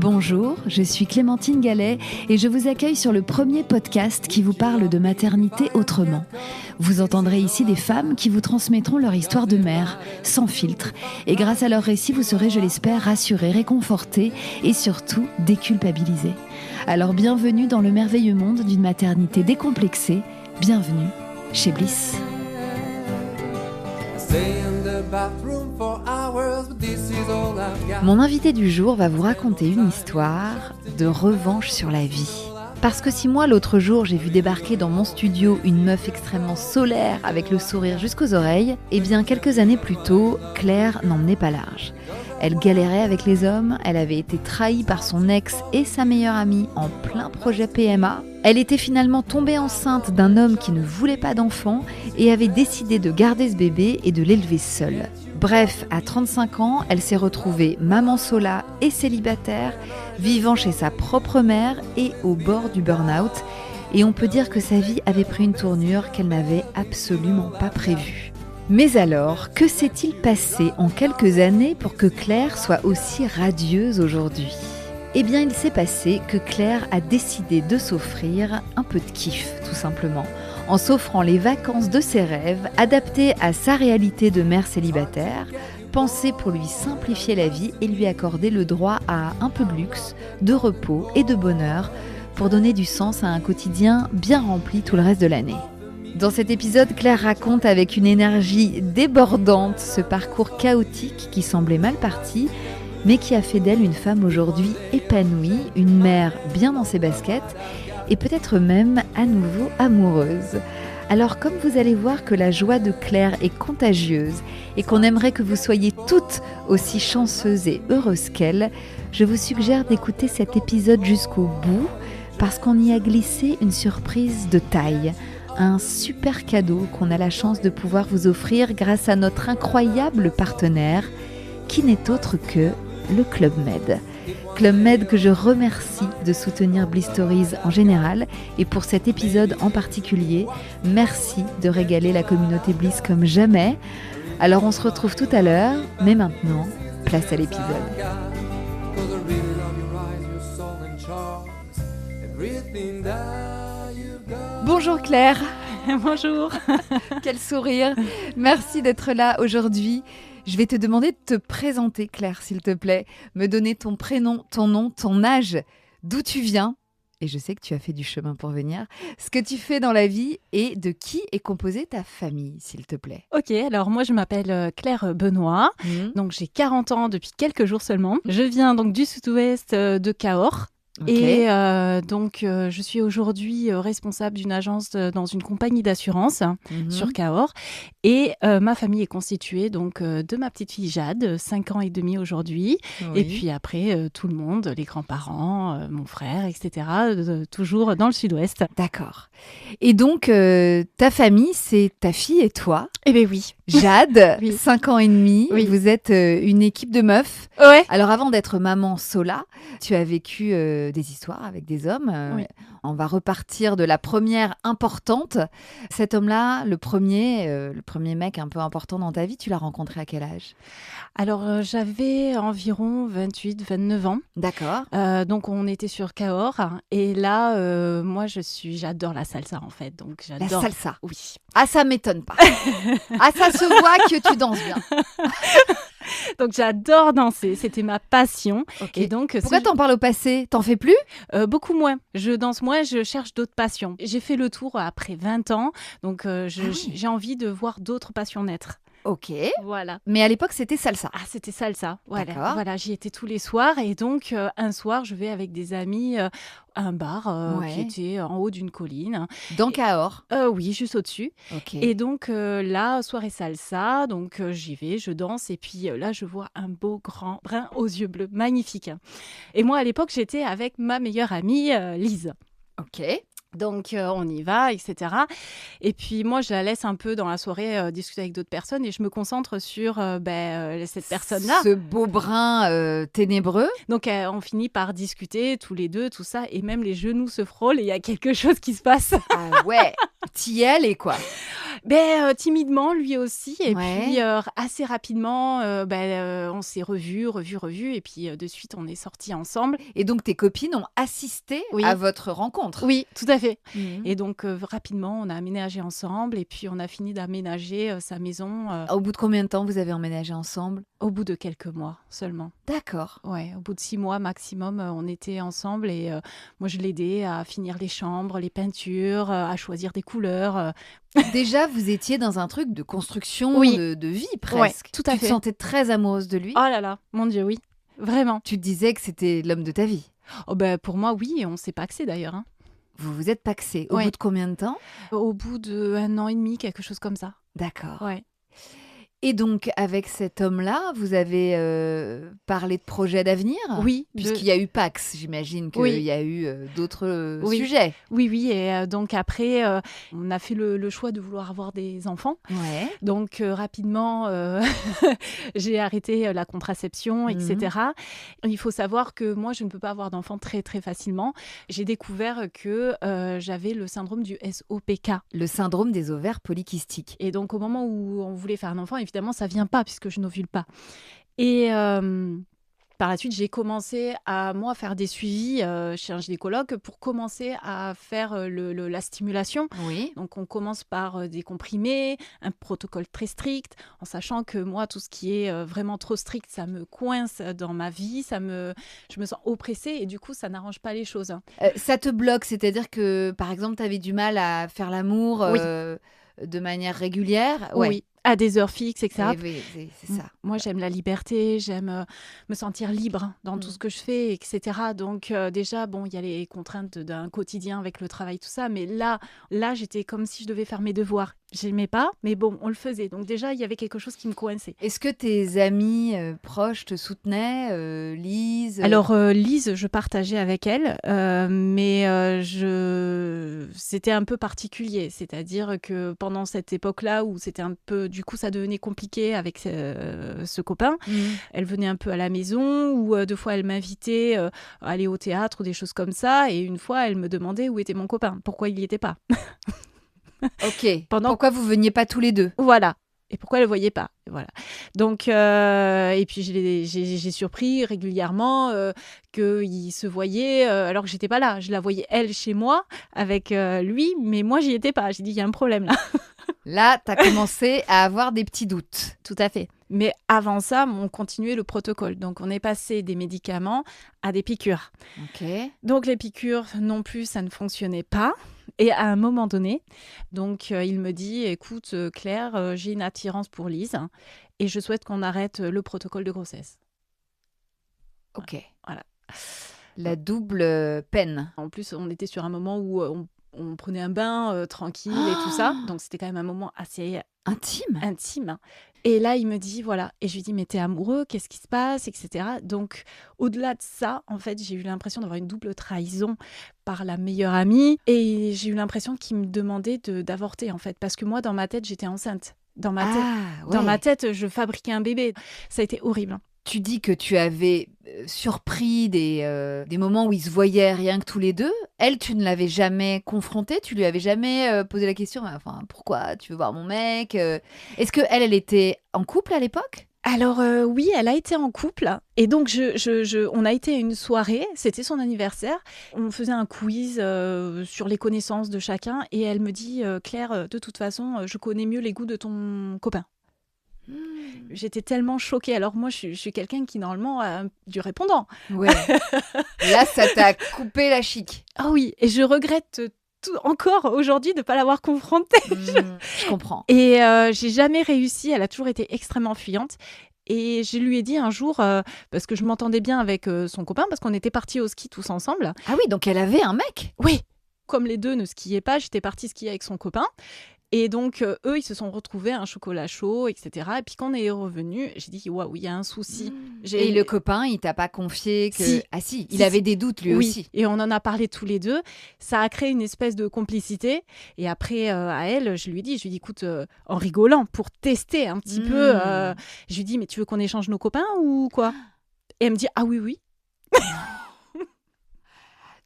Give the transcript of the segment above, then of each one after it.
Bonjour, je suis Clémentine Gallet et je vous accueille sur le premier podcast qui vous parle de maternité autrement. Vous entendrez ici des femmes qui vous transmettront leur histoire de mère, sans filtre. Et grâce à leur récit, vous serez, je l'espère, rassurés, réconfortés et surtout déculpabilisés. Alors bienvenue dans le merveilleux monde d'une maternité décomplexée. Bienvenue chez Bliss. Mon invité du jour va vous raconter une histoire de revanche sur la vie. Parce que si moi, l'autre jour, j'ai vu débarquer dans mon studio une meuf extrêmement solaire avec le sourire jusqu'aux oreilles, eh bien, quelques années plus tôt, Claire n'emmenait pas large. Elle galérait avec les hommes, elle avait été trahie par son ex et sa meilleure amie en plein projet PMA. Elle était finalement tombée enceinte d'un homme qui ne voulait pas d'enfant et avait décidé de garder ce bébé et de l'élever seule. Bref, à 35 ans, elle s'est retrouvée maman sola et célibataire, vivant chez sa propre mère et au bord du burn-out. Et on peut dire que sa vie avait pris une tournure qu'elle n'avait absolument pas prévue. Mais alors, que s'est-il passé en quelques années pour que Claire soit aussi radieuse aujourd'hui ? Eh bien, il s'est passé que Claire a décidé de s'offrir un peu de kiff, tout simplement, en s'offrant les vacances de ses rêves, adaptées à sa réalité de mère célibataire, pensées pour lui simplifier la vie et lui accorder le droit à un peu de luxe, de repos et de bonheur, pour donner du sens à un quotidien bien rempli tout le reste de l'année. Dans cet épisode, Claire raconte avec une énergie débordante ce parcours chaotique qui semblait mal parti, mais qui a fait d'elle une femme aujourd'hui épanouie, une mère bien dans ses baskets et peut-être même à nouveau amoureuse. Alors comme vous allez voir que la joie de Claire est contagieuse et qu'on aimerait que vous soyez toutes aussi chanceuses et heureuses qu'elle, je vous suggère d'écouter cet épisode jusqu'au bout parce qu'on y a glissé une surprise de taille. Un super cadeau qu'on a la chance de pouvoir vous offrir grâce à notre incroyable partenaire qui n'est autre que le Club Med. Club Med que je remercie de soutenir Bliss Stories en général et pour cet épisode en particulier, merci de régaler la communauté Bliss comme jamais. Alors on se retrouve tout à l'heure, mais maintenant, place à l'épisode. Bonjour Claire. Bonjour. Quel sourire. Merci d'être là aujourd'hui. Je vais te demander de te présenter, Claire, s'il te plaît. Me donner ton prénom, ton nom, ton âge, d'où tu viens. Et je sais que tu as fait du chemin pour venir. Ce que tu fais dans la vie et de qui est composée ta famille, s'il te plaît. Ok, alors moi je m'appelle Claire Benoît. Donc j'ai 40 ans depuis quelques jours seulement. Je viens donc du sud-ouest de Cahors. Okay. Et donc, je suis aujourd'hui responsable d'une agence dans une compagnie d'assurance sur Cahors. Et ma famille est constituée donc, de ma petite fille Jade, 5 ans et demi aujourd'hui. Oui. Et puis après, tout le monde, les grands-parents, mon frère, etc. Toujours dans le sud-ouest. D'accord. Et donc, ta famille, c'est ta fille et toi. Eh bien oui. Jade, oui. 5 ans et demi. Oui. Vous êtes une équipe de meufs. Ouais. Alors, avant d'être maman sola, tu as vécu des histoires avec des hommes. Oui. On va repartir de la première importante. Cet homme-là, le premier mec un peu important dans ta vie, tu l'as rencontré à quel âge ? Alors, j'avais environ 28, 29 ans. D'accord. Donc, on était sur Cahors. Et là, moi, j'adore la salsa, en fait. Donc, j'adore... La salsa ? Oui. Ah, ça m'étonne pas. Ah, ça se voit que tu danses bien. Donc, j'adore danser. C'était ma passion. Okay. Et donc, pourquoi t'en parles au passé ? T'en fais plus ? Beaucoup moins. Je danse moins, je cherche d'autres passions. J'ai fait le tour après 20 ans. Donc, j'ai envie de voir d'autres passions naître. Ok. Voilà. Mais à l'époque, c'était salsa. Ah, c'était salsa. Voilà. D'accord. Voilà, j'y étais tous les soirs. Et donc, un soir, je vais avec des amis à un bar qui était en haut d'une colline. Dans Cahors ? Oui, juste au-dessus. Okay. Et donc, là, soirée salsa. Donc, j'y vais, je danse. Et puis là, je vois un beau grand brun aux yeux bleus. Magnifique. Et moi, à l'époque, j'étais avec ma meilleure amie, Lise. Ok. Donc, on y va, etc. Et puis, moi, je la laisse un peu dans la soirée discuter avec d'autres personnes et je me concentre sur cette personne-là. Ce beau brun ténébreux. Donc, on finit par discuter tous les deux, tout ça. Et même les genoux se frôlent et il y a quelque chose qui se passe. Ah ouais, t'y es allée, quoi. Timidement, lui aussi. Et Ouais. puis, assez rapidement, on s'est revus. Et puis, de suite, on est sortis ensemble. Et donc, tes copines ont assisté Oui. à votre rencontre. Oui, tout à fait. Mhm. Et donc, rapidement, on a aménagé ensemble. Et puis, on a fini d'aménager sa maison Au bout de combien de temps vous avez emménagé ensemble? au bout de quelques mois seulement. D'accord. Ouais, au bout de 6 mois maximum, on était ensemble. Et moi, je l'aidais à finir les chambres, les peintures, à choisir des couleurs. Déjà, vous étiez dans un truc de construction Oui. de vie presque. tout à Tu te fait. sentais très amoureuse de lui. Oh là là, mon Dieu, oui. Vraiment. Tu te disais que c'était l'homme de ta vie. Pour moi, oui, et on ne s'est pas axé d'ailleurs. Hein. Vous vous êtes paxé. Au Ouais. bout de combien de temps? Au bout d'1 an et demi, quelque chose comme ça. D'accord. Ouais. Et donc, avec cet homme-là, vous avez parlé de projets d'avenir? Oui. Puisqu'il y a eu Pax, j'imagine qu'il Oui. y a eu d'autres Oui. sujets. Oui. Et donc après, on a fait le choix de vouloir avoir des enfants. Ouais. Donc rapidement, j'ai arrêté la contraception, etc. Il faut savoir que moi, je ne peux pas avoir d'enfants très, très facilement. J'ai découvert que j'avais le syndrome du SOPK. Le syndrome des ovaires polykystiques. Et donc, au moment où on voulait faire un enfant, évidemment, ça vient pas puisque je n'ovule pas. Et par la suite, j'ai commencé à, moi, faire des suivis chez un gynécologue pour commencer à faire la stimulation. Oui. Donc, on commence par des comprimés, un protocole très strict, en sachant que moi, tout ce qui est vraiment trop strict, ça me coince dans ma vie, je me sens oppressée et du coup, ça n'arrange pas les choses. Hein. Ça te bloque, c'est-à-dire que, par exemple, tu avais du mal à faire l'amour Oui. De manière régulière. Oui, à des heures fixes, etc. Oui, c'est ça. Moi, j'aime la liberté, j'aime me sentir libre dans tout ce que je fais, etc. Donc déjà, bon, il y a les contraintes d'un quotidien avec le travail, tout ça. Mais là, j'étais comme si je devais faire mes devoirs. J'aimais pas, mais bon, on le faisait. Donc déjà, il y avait quelque chose qui me coinçait. Est-ce que tes amis proches te soutenaient, Lise? Alors, Lise, je partageais avec elle, mais c'était un peu particulier. C'est-à-dire que pendant cette époque-là, où c'était un peu... Du coup, ça devenait compliqué avec ce copain. Elle venait un peu à la maison, ou deux fois, elle m'invitait à aller au théâtre ou des choses comme ça. Et une fois, elle me demandait où était mon copain, pourquoi il n'y était pas. Ok. Pourquoi vous veniez pas tous les deux? Voilà. Et pourquoi elle ne le voyait pas? Voilà. Donc, et puis j'ai surpris régulièrement qu'il se voyait alors que j'étais pas là. Je la voyais, elle, chez moi, avec lui, mais moi, j'y étais pas. J'ai dit, il y a un problème là. Là, tu as commencé à avoir des petits doutes. Tout à fait. Mais avant ça, on continuait le protocole. Donc, on est passé des médicaments à des piqûres. Ok. Donc, les piqûres, non plus, ça ne fonctionnait pas. Et à un moment donné, donc, il me dit, écoute, Claire, j'ai une attirance pour Lise et je souhaite qu'on arrête le protocole de grossesse. Ok. Voilà. La double peine. En plus, on était sur un moment où on prenait un bain tranquille et tout ça. Donc, c'était quand même un moment assez intime. Et là, il me dit, voilà. Et je lui dis, mais t'es amoureux, qu'est-ce qui se passe, etc. Donc, au-delà de ça, en fait, j'ai eu l'impression d'avoir une double trahison par la meilleure amie. Et j'ai eu l'impression qu'il me demandait d'avorter, en fait. Parce que moi, dans ma tête, j'étais enceinte. Dans ma tête, je fabriquais un bébé. Ça a été horrible. Tu dis que tu avais surpris des moments où ils se voyaient rien que tous les deux. Elle, tu ne l'avais jamais confrontée, tu lui avais jamais posé la question, enfin, pourquoi tu veux voir mon mec? Est-ce que elle était en couple à l'époque? Alors oui, elle a été en couple et donc on a été à une soirée, c'était son anniversaire, on faisait un quiz sur les connaissances de chacun et elle me dit Claire, de toute façon, je connais mieux les goûts de ton copain. J'étais tellement choquée. Alors moi, je suis quelqu'un qui normalement a du répondant. Ouais. Là, ça t'a coupé la chic. Ah oui, et je regrette encore aujourd'hui de ne pas l'avoir confrontée. Je comprends. Et j'ai jamais réussi. Elle a toujours été extrêmement fuyante. Et je lui ai dit un jour, parce que je m'entendais bien avec son copain, parce qu'on était partis au ski tous ensemble. Ah oui, donc elle avait un mec? Oui. Comme les deux ne skiaient pas, j'étais partie skier avec son copain. Et donc, eux, ils se sont retrouvés un chocolat chaud, etc. Et puis, quand on est revenu, j'ai dit, waouh, il y a un souci. Et le copain, il t'a pas confié que... Si. Ah si, il avait des doutes lui aussi. Et on en a parlé tous les deux. Ça a créé une espèce de complicité. Et après, à elle, je lui ai dit, écoute, en rigolant, pour tester un petit peu, je lui ai dit, mais tu veux qu'on échange nos copains ou quoi? Et elle me dit, ah oui.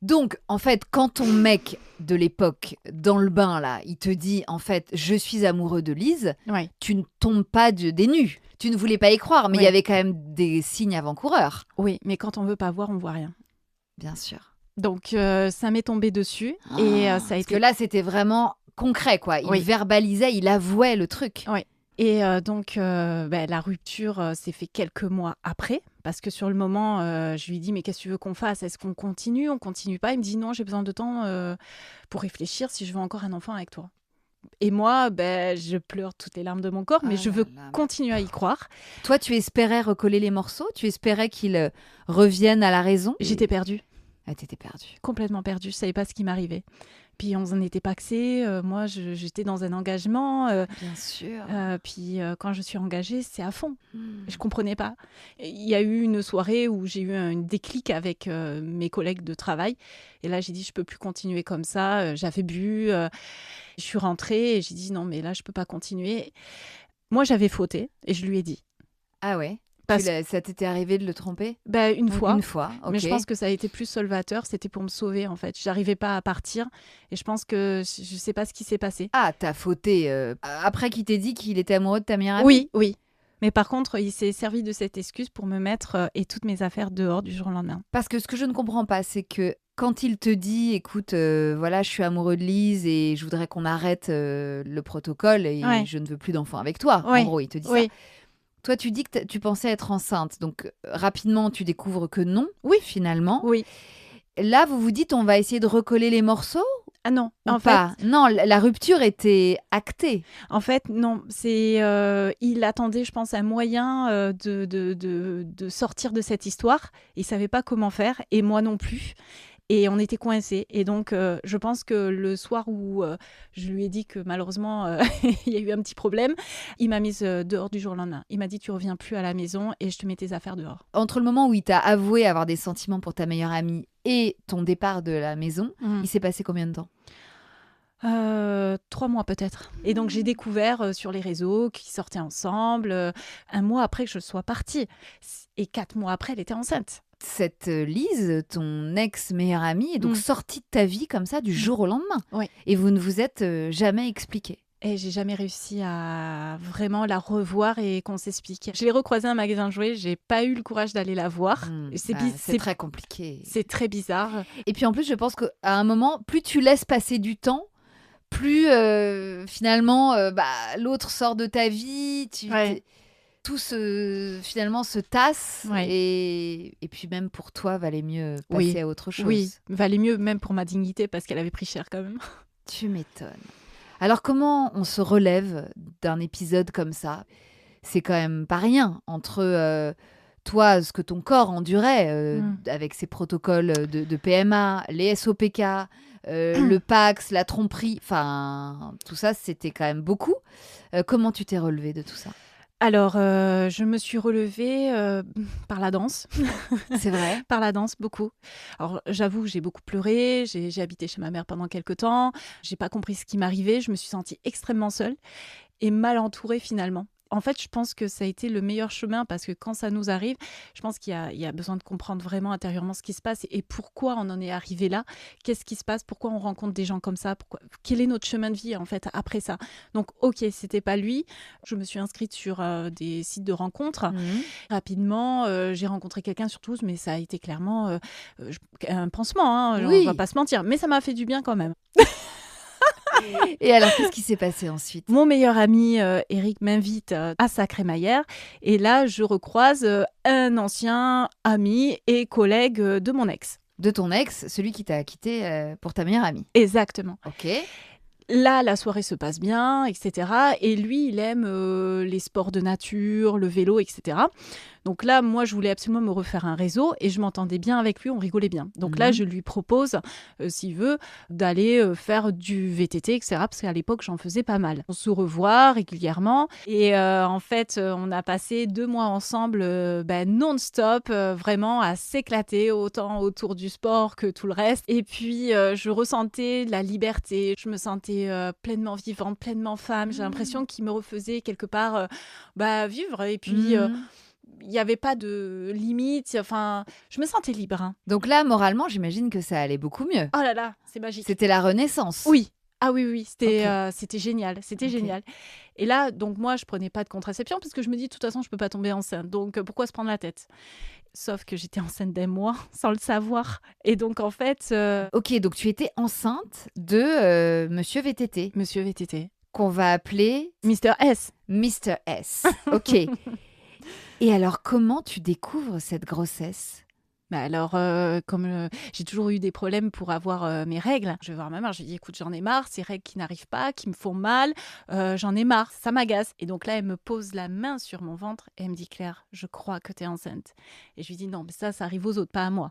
Donc, en fait, quand ton mec de l'époque, dans le bain, là, il te dit, en fait, je suis amoureux de Lise, Ouais. tu ne tombes pas des nues. Tu ne voulais pas y croire, mais il y avait quand même des signes avant-coureurs. Oui, mais quand on veut pas voir, on voit rien. Bien sûr. Donc, ça m'est tombé dessus. Et ça a Parce été... que là, c'était vraiment concret, quoi. Il verbalisait, il avouait le truc. Oui. Et donc, la rupture s'est fait quelques mois après. Parce que sur le moment, je lui dis, mais qu'est-ce que tu veux qu'on fasse? Est-ce qu'on continue? On continue pas? Il me dit, non, j'ai besoin de temps pour réfléchir si je veux encore un enfant avec toi. Et moi, je pleure toutes les larmes de mon corps, mais je veux continuer à y croire. Toi, tu espérais recoller les morceaux? Tu espérais qu'il revienne à la raison? J'étais perdue. Ah, t'étais perdue. Complètement perdue. Je savais pas ce qui m'arrivait. Puis on n'en était paxés. Moi, j'étais dans un engagement. Bien sûr. Puis quand je suis engagée, c'est à fond. Je comprenais pas. Il y a eu une soirée où j'ai eu un déclic avec mes collègues de travail. Et là, j'ai dit, je peux plus continuer comme ça. J'avais bu. Je suis rentrée et j'ai dit, non, mais là, je peux pas continuer. Moi, j'avais fauté et je lui ai dit. Ah ouais? Ça t'était arrivé de le tromper? Une fois. Une fois, ok. Mais je pense que ça a été plus salvateur. C'était pour me sauver, en fait. J'arrivais pas à partir. Et je pense que je sais pas ce qui s'est passé. Ah, t'as fauté après qu'il t'ait dit qu'il était amoureux de ta meilleure amie? Oui. Mais par contre, il s'est servi de cette excuse pour me mettre et toutes mes affaires dehors du jour au lendemain. Parce que ce que je ne comprends pas, c'est que quand il te dit, écoute, voilà, je suis amoureux de Lise et je voudrais qu'on arrête le protocole et je ne veux plus d'enfant avec toi. En gros, il te dit ça. Toi, tu dis que tu pensais être enceinte. Donc, rapidement, tu découvres que non, finalement. Oui. Là, vous vous dites, on va essayer de recoller les morceaux? Ah non, en fait... Non, la rupture était actée. En fait, non. Il attendait, je pense, un moyen de sortir de cette histoire. Il ne savait pas comment faire, et moi non plus. Et on était coincés. Et donc, je pense que le soir où je lui ai dit que malheureusement, il y a eu un petit problème, il m'a mise dehors du jour au lendemain. Il m'a dit, tu reviens plus à la maison et je te mets tes affaires dehors. Entre le moment où il t'a avoué avoir des sentiments pour ta meilleure amie et ton départ de la maison, il s'est passé combien de temps? 3 mois peut-être. Et donc j'ai découvert sur les réseaux qu'ils sortaient ensemble 1 mois après que je sois partie. Et 4 mois après, elle était enceinte. Cette Lise, ton ex-meilleure amie, est donc sortie de ta vie comme ça du jour au lendemain. Oui. Et vous ne vous êtes jamais expliqué. Et j'ai jamais réussi à vraiment la revoir et qu'on s'explique. Je l'ai recroisée à un magasin de jouets, j'ai pas eu le courage d'aller la voir. C'est très compliqué. C'est très bizarre. Et puis en plus, je pense qu'à un moment, plus tu laisses passer du temps, plus finalement l'autre sort de ta vie. Tout finalement se tasse et puis même pour toi, valait mieux passer à autre chose. Oui, valait mieux même pour ma dignité parce qu'elle avait pris cher quand même. Tu m'étonnes. Alors comment on se relève d'un épisode comme ça? C'est quand même pas rien entre toi, ce que ton corps endurait avec ces protocoles de PMA, les SOPK, le Pax, la tromperie, enfin tout ça c'était quand même beaucoup. Comment tu t'es relevée de tout ça? Alors, je me suis relevée par la danse. C'est vrai? Par la danse, beaucoup. Alors, j'avoue que j'ai beaucoup pleuré. J'ai habité chez ma mère pendant quelques temps. J'ai pas compris ce qui m'arrivait. Je me suis sentie extrêmement seule et mal entourée finalement. En fait, je pense que ça a été le meilleur chemin parce que quand ça nous arrive, je pense qu'il y a besoin de comprendre vraiment intérieurement ce qui se passe et pourquoi on en est arrivé là. Qu'est-ce qui se passe? Pourquoi on rencontre des gens comme ça? Quel est notre chemin de vie en fait après ça? Donc, ok, c'était pas lui. Je me suis inscrite sur des sites de rencontres. Rapidement, j'ai rencontré quelqu'un sur Toulouse, mais ça a été clairement un pansement. On va pas se mentir, mais ça m'a fait du bien quand même. Et alors, qu'est-ce qui s'est passé ensuite? Mon meilleur ami, Eric, m'invite à sa crémaillère. Et là, je recroise un ancien ami et collègue de mon ex. De ton ex, celui qui t'a quitté pour ta meilleure amie. Exactement. Ok. Là, la soirée se passe bien, etc. Et lui, il aime les sports de nature, le vélo, etc. Donc là, moi, je voulais absolument me refaire un réseau et je m'entendais bien avec lui, on rigolait bien. Donc là, je lui propose, s'il veut, d'aller faire du VTT, etc. Parce qu'à l'époque, j'en faisais pas mal. On se revoit régulièrement et en fait, on a passé 2 mois ensemble non-stop, vraiment à s'éclater, autant autour du sport que tout le reste. Et puis, je ressentais la liberté, je me sentais pleinement vivante, pleinement femme. J'ai l'impression qu'il me refaisait quelque part vivre et puis... il n'y avait pas de limite. Enfin, je me sentais libre. Hein. Donc là, moralement, j'imagine que ça allait beaucoup mieux. Oh là là, c'est magique. C'était la renaissance. Oui. Ah oui, c'était Ok. c'était génial, c'était Ok. génial. Et là, donc moi, je prenais pas de contraception parce que je me dis, de toute façon, je peux pas tomber enceinte. Donc, pourquoi se prendre la tête? Sauf que j'étais enceinte d'un mois sans le savoir. Et donc, en fait, Ok, donc tu étais enceinte de Monsieur VTT, Monsieur VTT, qu'on va appeler Mister S. Mr. S. Ok. Et alors, comment tu découvres cette grossesse? Bah alors, comme j'ai toujours eu des problèmes pour avoir mes règles, je vais voir ma mère, je lui dis écoute, j'en ai marre, ces règles qui n'arrivent pas, qui me font mal, j'en ai marre, ça m'agace. Et donc là, elle me pose la main sur mon ventre et elle me dit Claire, je crois que tu es enceinte. Et je lui dis non, mais ça arrive aux autres, pas à moi.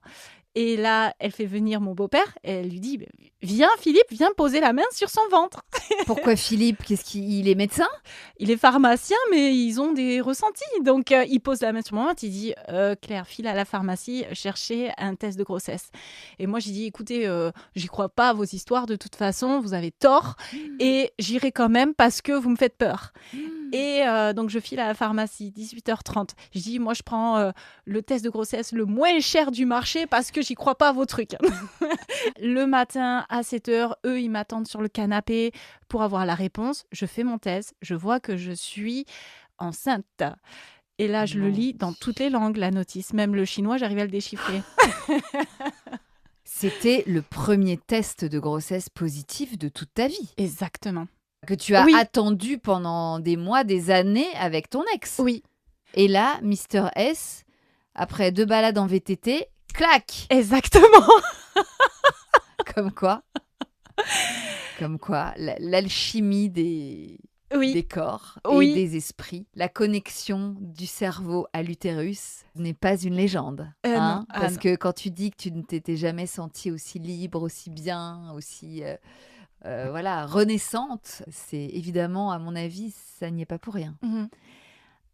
Et là, elle fait venir mon beau-père et elle lui dit viens Philippe, viens poser la main sur son ventre. Pourquoi Philippe? Il est médecin? Il est pharmacien, mais ils ont des ressentis. Donc, il pose la main sur mon ventre, il dit Claire, file à la pharmacie chercher un test de grossesse. Et moi, j'ai dit écoutez, j'y crois pas à vos histoires, de toute façon, vous avez tort. Et j'irai quand même parce que vous me faites peur. Et donc, je file à la pharmacie, 18h30. Je dis moi, je prends le test de grossesse le moins cher du marché parce que j'y crois pas à vos trucs. Le matin, à 7h, eux, ils m'attendent sur le canapé pour avoir la réponse. Je fais mon test, je vois que je suis enceinte. Et là, je le lis dans toutes les langues, la notice. Même le chinois, j'arrive à le déchiffrer. C'était le premier test de grossesse positif de toute ta vie. Exactement. Que tu as Oui. attendu pendant des mois, des années avec ton ex. Oui, Et là, Mr. S, après 2 balades en VTT, clac! exactement. Comme quoi, l'alchimie des Oui, corps Oui. et des esprits, la connexion du cerveau à l'utérus n'est pas une légende. Non. Parce Non. que quand tu dis que tu ne t'étais jamais sentie aussi libre, aussi bien, aussi renaissante, c'est évidemment, à mon avis, ça n'y est pas pour rien. Mhm.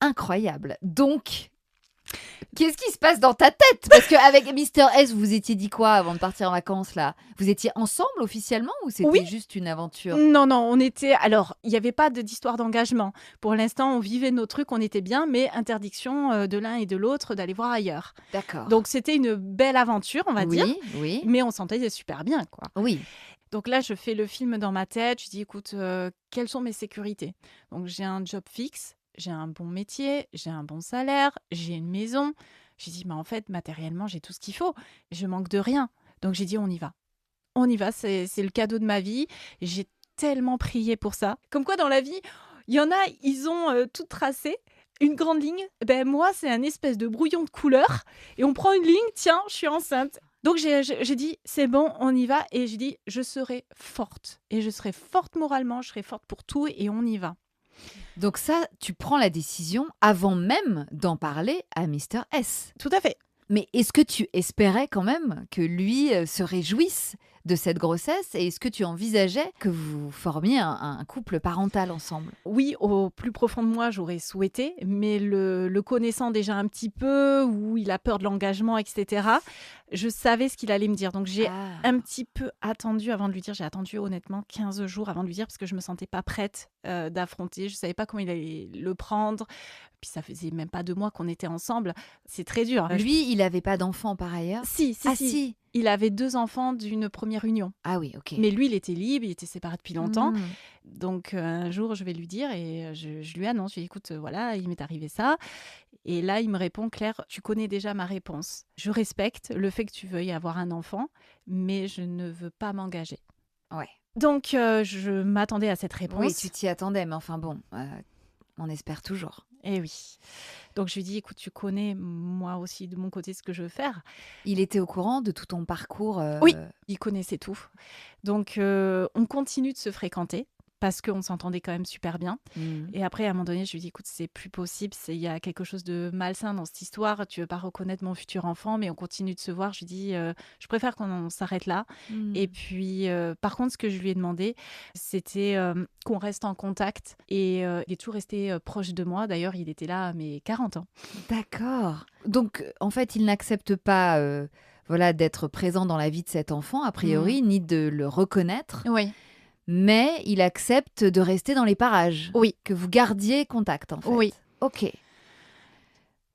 Incroyable. Donc, qu'est-ce qui se passe dans ta tête? Parce qu'avec Mr. S, vous étiez dit quoi avant de partir en vacances là? Vous étiez ensemble officiellement ou c'était Oui. juste une aventure? Non, on était... Alors, il n'y avait pas d'histoire d'engagement. Pour l'instant, on vivait nos trucs, on était bien, mais interdiction de l'un et de l'autre d'aller voir ailleurs. D'accord. Donc, c'était une belle aventure, on va dire. Oui. Mais on s'entendait super bien, quoi. Oui. Donc là, je fais le film dans ma tête. Je dis, écoute, quelles sont mes sécurités? Donc, j'ai un job fixe, j'ai un bon métier, j'ai un bon salaire, j'ai une maison. J'ai dit, mais en fait, matériellement, j'ai tout ce qu'il faut. Je manque de rien. Donc, j'ai dit, on y va. On y va, c'est le cadeau de ma vie. J'ai tellement prié pour ça. Comme quoi, dans la vie, il y en a, ils ont tout tracé. Une grande ligne, ben moi, c'est un espèce de brouillon de couleurs. Et on prend une ligne, tiens, je suis enceinte. Donc j'ai dit, c'est bon, on y va. Et j'ai dit, je serai forte. Et je serai forte moralement, je serai forte pour tout et on y va. Donc ça, tu prends la décision avant même d'en parler à Mr. S. Tout à fait. Mais est-ce que tu espérais quand même que lui se réjouisse de cette grossesse et est-ce que tu envisageais que vous formiez un couple parental ensemble? Oui, au plus profond de moi, j'aurais souhaité, mais le connaissant déjà un petit peu, où il a peur de l'engagement, etc., je savais ce qu'il allait me dire. Donc, j'ai un petit peu attendu avant de lui dire. J'ai attendu honnêtement 15 jours avant de lui dire parce que je ne me sentais pas prête d'affronter. Je ne savais pas comment il allait le prendre. Puis, ça faisait même pas 2 mois qu'on était ensemble. C'est très dur. Lui, il n'avait pas d'enfant par ailleurs? Si. Il avait 2 enfants d'une première union. Ah oui, ok. Mais lui, il était libre, il était séparé depuis longtemps. Donc, un jour, je vais lui dire et je lui annonce, je lui dis, écoute, voilà, il m'est arrivé ça. Et là, il me répond, Claire, tu connais déjà ma réponse. Je respecte le fait que tu veuilles avoir un enfant, mais je ne veux pas m'engager. Ouais. Donc, je m'attendais à cette réponse. Oui, tu t'y attendais, mais enfin bon, on espère toujours. Eh oui. Donc, je lui dis, écoute, tu connais moi aussi de mon côté ce que je veux faire. Il était au courant de tout ton parcours? Oui, il connaissait tout. Donc, on continue de se fréquenter parce qu'on s'entendait quand même super bien. Et après, à un moment donné, je lui dis, écoute, c'est plus possible, il y a quelque chose de malsain dans cette histoire, tu veux pas reconnaître mon futur enfant, mais on continue de se voir. Je lui dis, je préfère qu'on s'arrête là. Et puis, par contre, ce que je lui ai demandé, c'était qu'on reste en contact. Et il est toujours resté proche de moi. D'ailleurs, il était là à mes 40 ans. D'accord. Donc, en fait, il n'accepte pas d'être présent dans la vie de cet enfant, a priori, ni de le reconnaître. Oui. Mais il accepte de rester dans les parages. Oui. Que vous gardiez contact, en fait. Oui. Ok.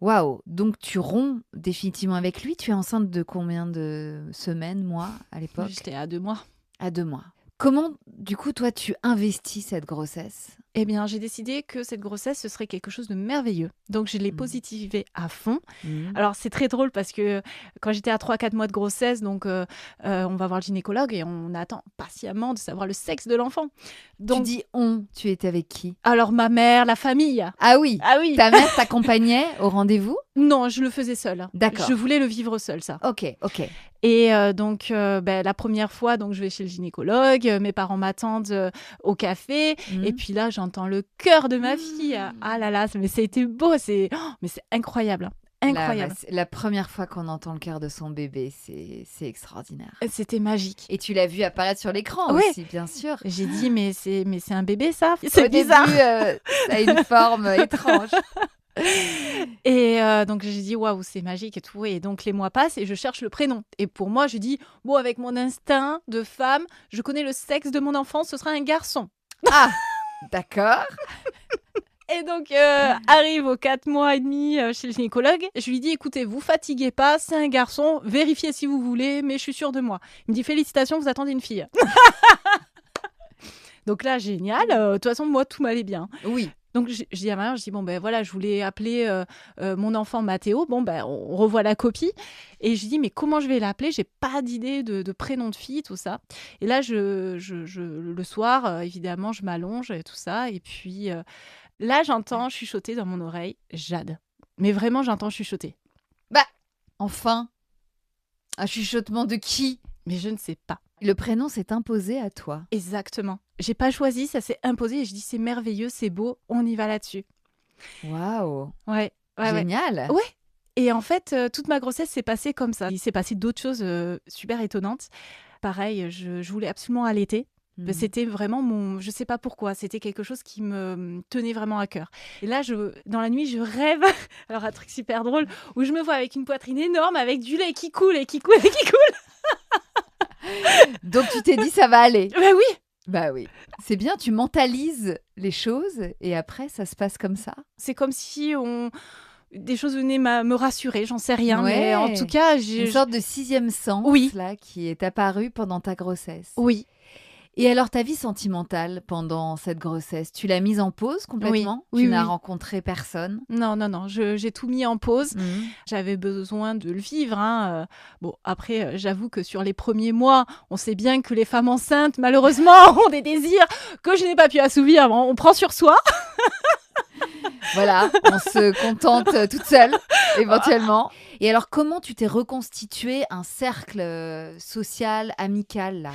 Waouh! Donc tu romps définitivement avec lui. Tu es enceinte de combien de semaines, mois à l'époque? J'étais à 2 mois. À 2 mois. Comment, du coup, toi, tu investis cette grossesse? Eh bien, j'ai décidé que cette grossesse, ce serait quelque chose de merveilleux. Donc, je l'ai Mmh. positivé à fond. Mmh. Alors, c'est très drôle parce que quand j'étais à 3-4 mois de grossesse, donc on va voir le gynécologue et on attend patiemment de savoir le sexe de l'enfant. Tu Donc, dis «on», tu étais avec qui? alors ma mère, la famille. Ah oui, Ah oui. ta mère t'accompagnait au rendez-vous? Non, je le faisais seule. D'accord. Je voulais le vivre seule, ça. OK, OK. Et donc, la première fois, donc, je vais chez le gynécologue. Mes parents m'attendent au café. Mmh. Et puis là, j'entends le cœur de ma fille. Ah là là, mais c'était beau. Mais c'est incroyable. Incroyable. La première fois qu'on entend le cœur de son bébé, c'est extraordinaire. C'était magique. Et tu l'as vu apparaître sur l'écran Oui. aussi, bien sûr. J'ai dit, mais c'est un bébé, ça? Au C'est bizarre. début, ça a une forme étrange. Et donc j'ai dit waouh, c'est magique et tout. Et donc les mois passent et je cherche le prénom. Et pour moi, je dis bon, avec mon instinct de femme, je connais le sexe de mon enfant, ce sera un garçon. Ah, d'accord. Et donc arrive aux 4 mois et demi chez le gynécologue. Je lui dis écoutez, vous fatiguez pas, c'est un garçon, vérifiez si vous voulez, mais je suis sûre de moi. Il me dit félicitations, vous attendez une fille. Donc là, génial. De toute façon, moi, tout m'allait bien. Oui. Donc, je dis à ma mère, je dis, bon, ben voilà, je voulais appeler mon enfant Mathéo. Bon, ben, on revoit la copie. Et je dis, mais comment je vais l'appeler? J'ai pas d'idée de prénom de fille, tout ça. Et là, le soir, évidemment, je m'allonge et tout ça. Et puis, là, j'entends chuchoter dans mon oreille Jade. Mais vraiment, j'entends chuchoter. Bah, enfin, un chuchotement de qui? Mais je ne sais pas. Le prénom s'est imposé à toi. Exactement. J'ai pas choisi, ça s'est imposé. Et je dis, c'est merveilleux, c'est beau, on y va là-dessus. Waouh. Ouais. Génial. Ouais. Et en fait, toute ma grossesse s'est passée comme ça. Il s'est passé d'autres choses super étonnantes. Pareil, je voulais absolument allaiter. Mhm. C'était vraiment je sais pas pourquoi, c'était quelque chose qui me tenait vraiment à cœur. Et là, dans la nuit, je rêve, alors un truc super drôle, où je me vois avec une poitrine énorme, avec du lait qui coule et qui coule et qui coule. Donc tu t'es dit ça va aller. Ben oui. Bah oui. C'est bien, tu mentalises les choses et après ça se passe comme ça. C'est comme si des choses venaient me rassurer, j'en sais rien, Ouais. mais en tout cas, Une sorte de sixième sens Oui. là, qui est apparu pendant ta grossesse. Oui. Et alors ta vie sentimentale pendant cette grossesse, tu l'as mise en pause complètement? Oui, Tu oui. n'as rencontré personne? Non, j'ai tout mis en pause. Mhm. J'avais besoin de le vivre. Hein. Bon, après, j'avoue que sur les premiers mois, on sait bien que les femmes enceintes, malheureusement, ont des désirs que je n'ai pas pu assouvir. On prend sur soi. Voilà, on se contente toute seule, éventuellement. Et alors, comment tu t'es reconstitué un cercle social, amical, là,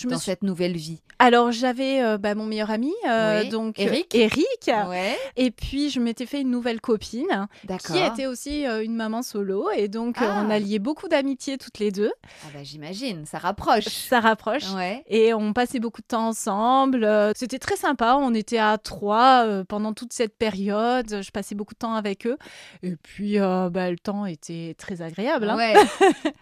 dans cette nouvelle vie? Alors, j'avais mon meilleur ami, Oui. donc Eric. Ouais, Et puis, je m'étais fait une nouvelle copine d'accord. qui était aussi une maman solo. Et donc, Ah. on a lié beaucoup d'amitié toutes les deux. Ah bah, j'imagine, ça rapproche. Ça rapproche. Ouais. Et on passait beaucoup de temps ensemble. C'était très sympa. On était à 3 pendant toute cette période. Je passais beaucoup de temps avec eux. Et puis, le temps était très agréable. Hein. Ouais.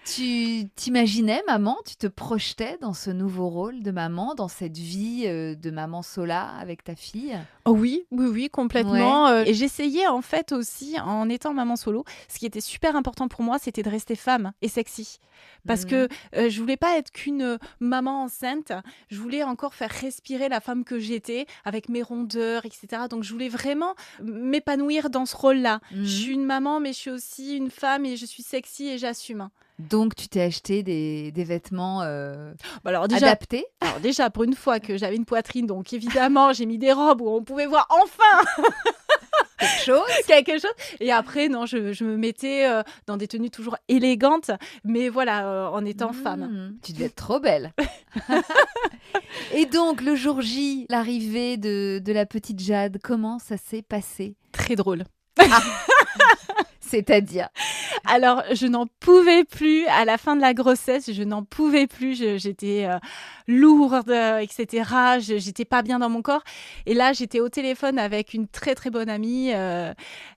Tu t'imaginais, maman, tu te projetais dans ce nouveau rôle de maman, dans cette vie de maman sola avec ta fille? Oh oui, complètement. Et j'essayais en fait aussi, en étant maman solo, ce qui était super important pour moi, c'était de rester femme et sexy. Parce que je voulais pas être qu'une maman enceinte, je voulais encore faire respirer la femme que j'étais avec mes rondeurs, etc. Donc je voulais vraiment m'épanouir dans ce rôle-là. Je suis une maman, mais je suis aussi une femme et je suis sexy et j'assume. Donc, tu t'es acheté des vêtements Alors adaptés? Alors déjà, pour une fois que j'avais une poitrine, donc évidemment, j'ai mis des robes où on pouvait voir enfin quelque chose. Et après, non, je me mettais dans des tenues toujours élégantes, mais voilà, en étant femme. Tu devais être trop belle. Et donc, le jour J, l'arrivée de la petite Jade, comment ça s'est passé? Très drôle. C'est-à-dire? Alors, je n'en pouvais plus. À la fin de la grossesse, je n'en pouvais plus. J'étais lourde, etc. J'étais pas bien dans mon corps. Et là, j'étais au téléphone avec une très, très bonne amie.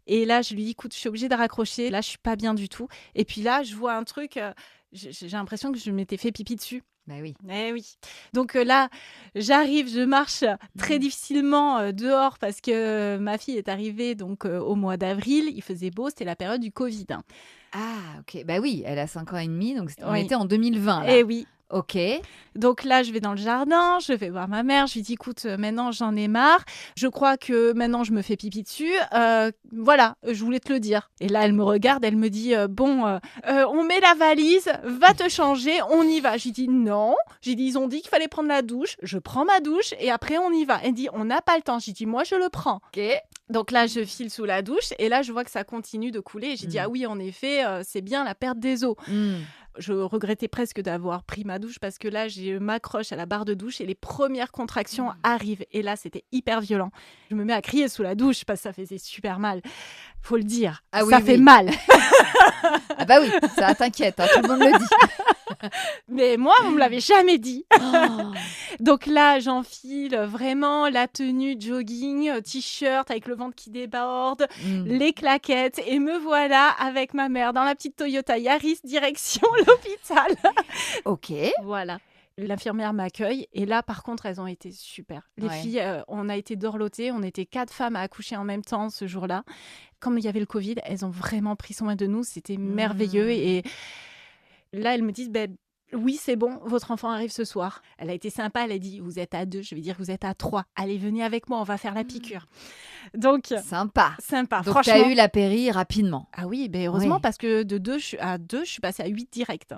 Et là, je lui dis, écoute, je suis obligée de raccrocher. Là, je suis pas bien du tout. Et puis là, je vois un truc. J'ai l'impression que je m'étais fait pipi dessus. Bah oui. Eh oui. Donc là, j'arrive, je marche très difficilement dehors parce que ma fille est arrivée donc au mois d'avril. Il faisait beau, c'était la période du Covid, hein. Ah, OK. Bah oui, elle a 5 ans et demi, donc on Oui. était en 2020 là. Eh oui. OK. Donc là, je vais dans le jardin, je vais voir ma mère, je lui dis: «Écoute, maintenant j'en ai marre. Je crois que maintenant je me fais pipi dessus. Voilà, je voulais te le dire». Et là, elle me regarde, elle me dit: «Bon, on met la valise, va te changer, on y va». J'ai dit: «Non». J'ai dit: «Ils ont dit qu'il fallait prendre la douche. Je prends ma douche et après on y va». Elle dit: «On n'a pas le temps». J'ai dit: «Moi, je le prends». OK. Donc là, je file sous la douche et là, je vois que ça continue de couler. Et j'ai dit: «Ah oui, en effet, c'est bien la perte des eaux». Je regrettais presque d'avoir pris ma douche parce que là, je m'accroche à la barre de douche et les premières contractions arrivent. Et là, c'était hyper violent. Je me mets à crier sous la douche parce que ça faisait super mal. Faut le dire, Ah ça oui, fait oui. mal. Ah bah oui, ça t'inquiète, hein, tout le monde le dit. Mais moi, on me l'avait jamais dit. Oh. Donc là, j'enfile vraiment la tenue jogging, t-shirt avec le ventre qui déborde, les claquettes et me voilà avec ma mère dans la petite Toyota Yaris direction l'hôpital. OK. Voilà. L'infirmière m'accueille et là, par contre, elles ont été super. Les Ouais. filles, on a été dorlotées. On était 4 femmes à accoucher en même temps ce jour-là. Comme il y avait le Covid, elles ont vraiment pris soin de nous. C'était merveilleux. Et là, elles me disent, oui, c'est bon, votre enfant arrive ce soir. Elle a été sympa, elle a dit, vous êtes à 2, je vais dire, vous êtes à 3. Allez, venez avec moi, on va faire la piqûre. Donc, Sympa. sympa, Donc franchement. t'as eu la péri rapidement. Ah oui, heureusement, Ouais. parce que de 2, je suis passée à 8 direct.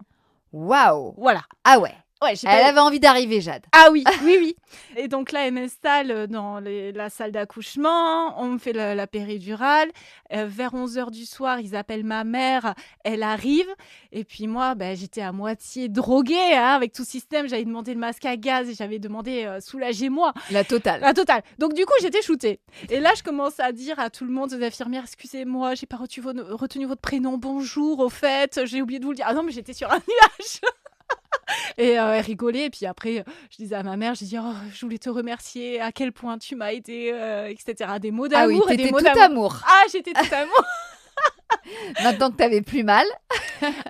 Waouh. Voilà. Ah ouais. Ouais, j'ai Elle pas- avait envie d'arriver, Jade. Ah oui, oui. Et donc là, elle m'installe dans la salle d'accouchement, on me fait la péridurale. Vers 11h du soir, ils appellent ma mère, elle arrive. Et puis moi, j'étais à moitié droguée avec tout système. J'avais demandé le masque à gaz et j'avais demandé soulagez-moi. La totale. La totale. Donc du coup, j'étais shootée. Et là, je commence à dire à tout le monde, aux infirmières, excusez-moi, j'ai pas retenu votre prénom, bonjour, au fait, j'ai oublié de vous le dire. Ah non, mais j'étais sur un nuage. Et elle rigolait. Et puis après, je disais à ma mère, je disais, oh, je voulais te remercier, à quel point tu m'as aidé, etc. Des mots Ah oui, d'amour et t'étais des mots tout d'amour. amour. Ah, j'étais tout amour. Maintenant que t'avais plus mal.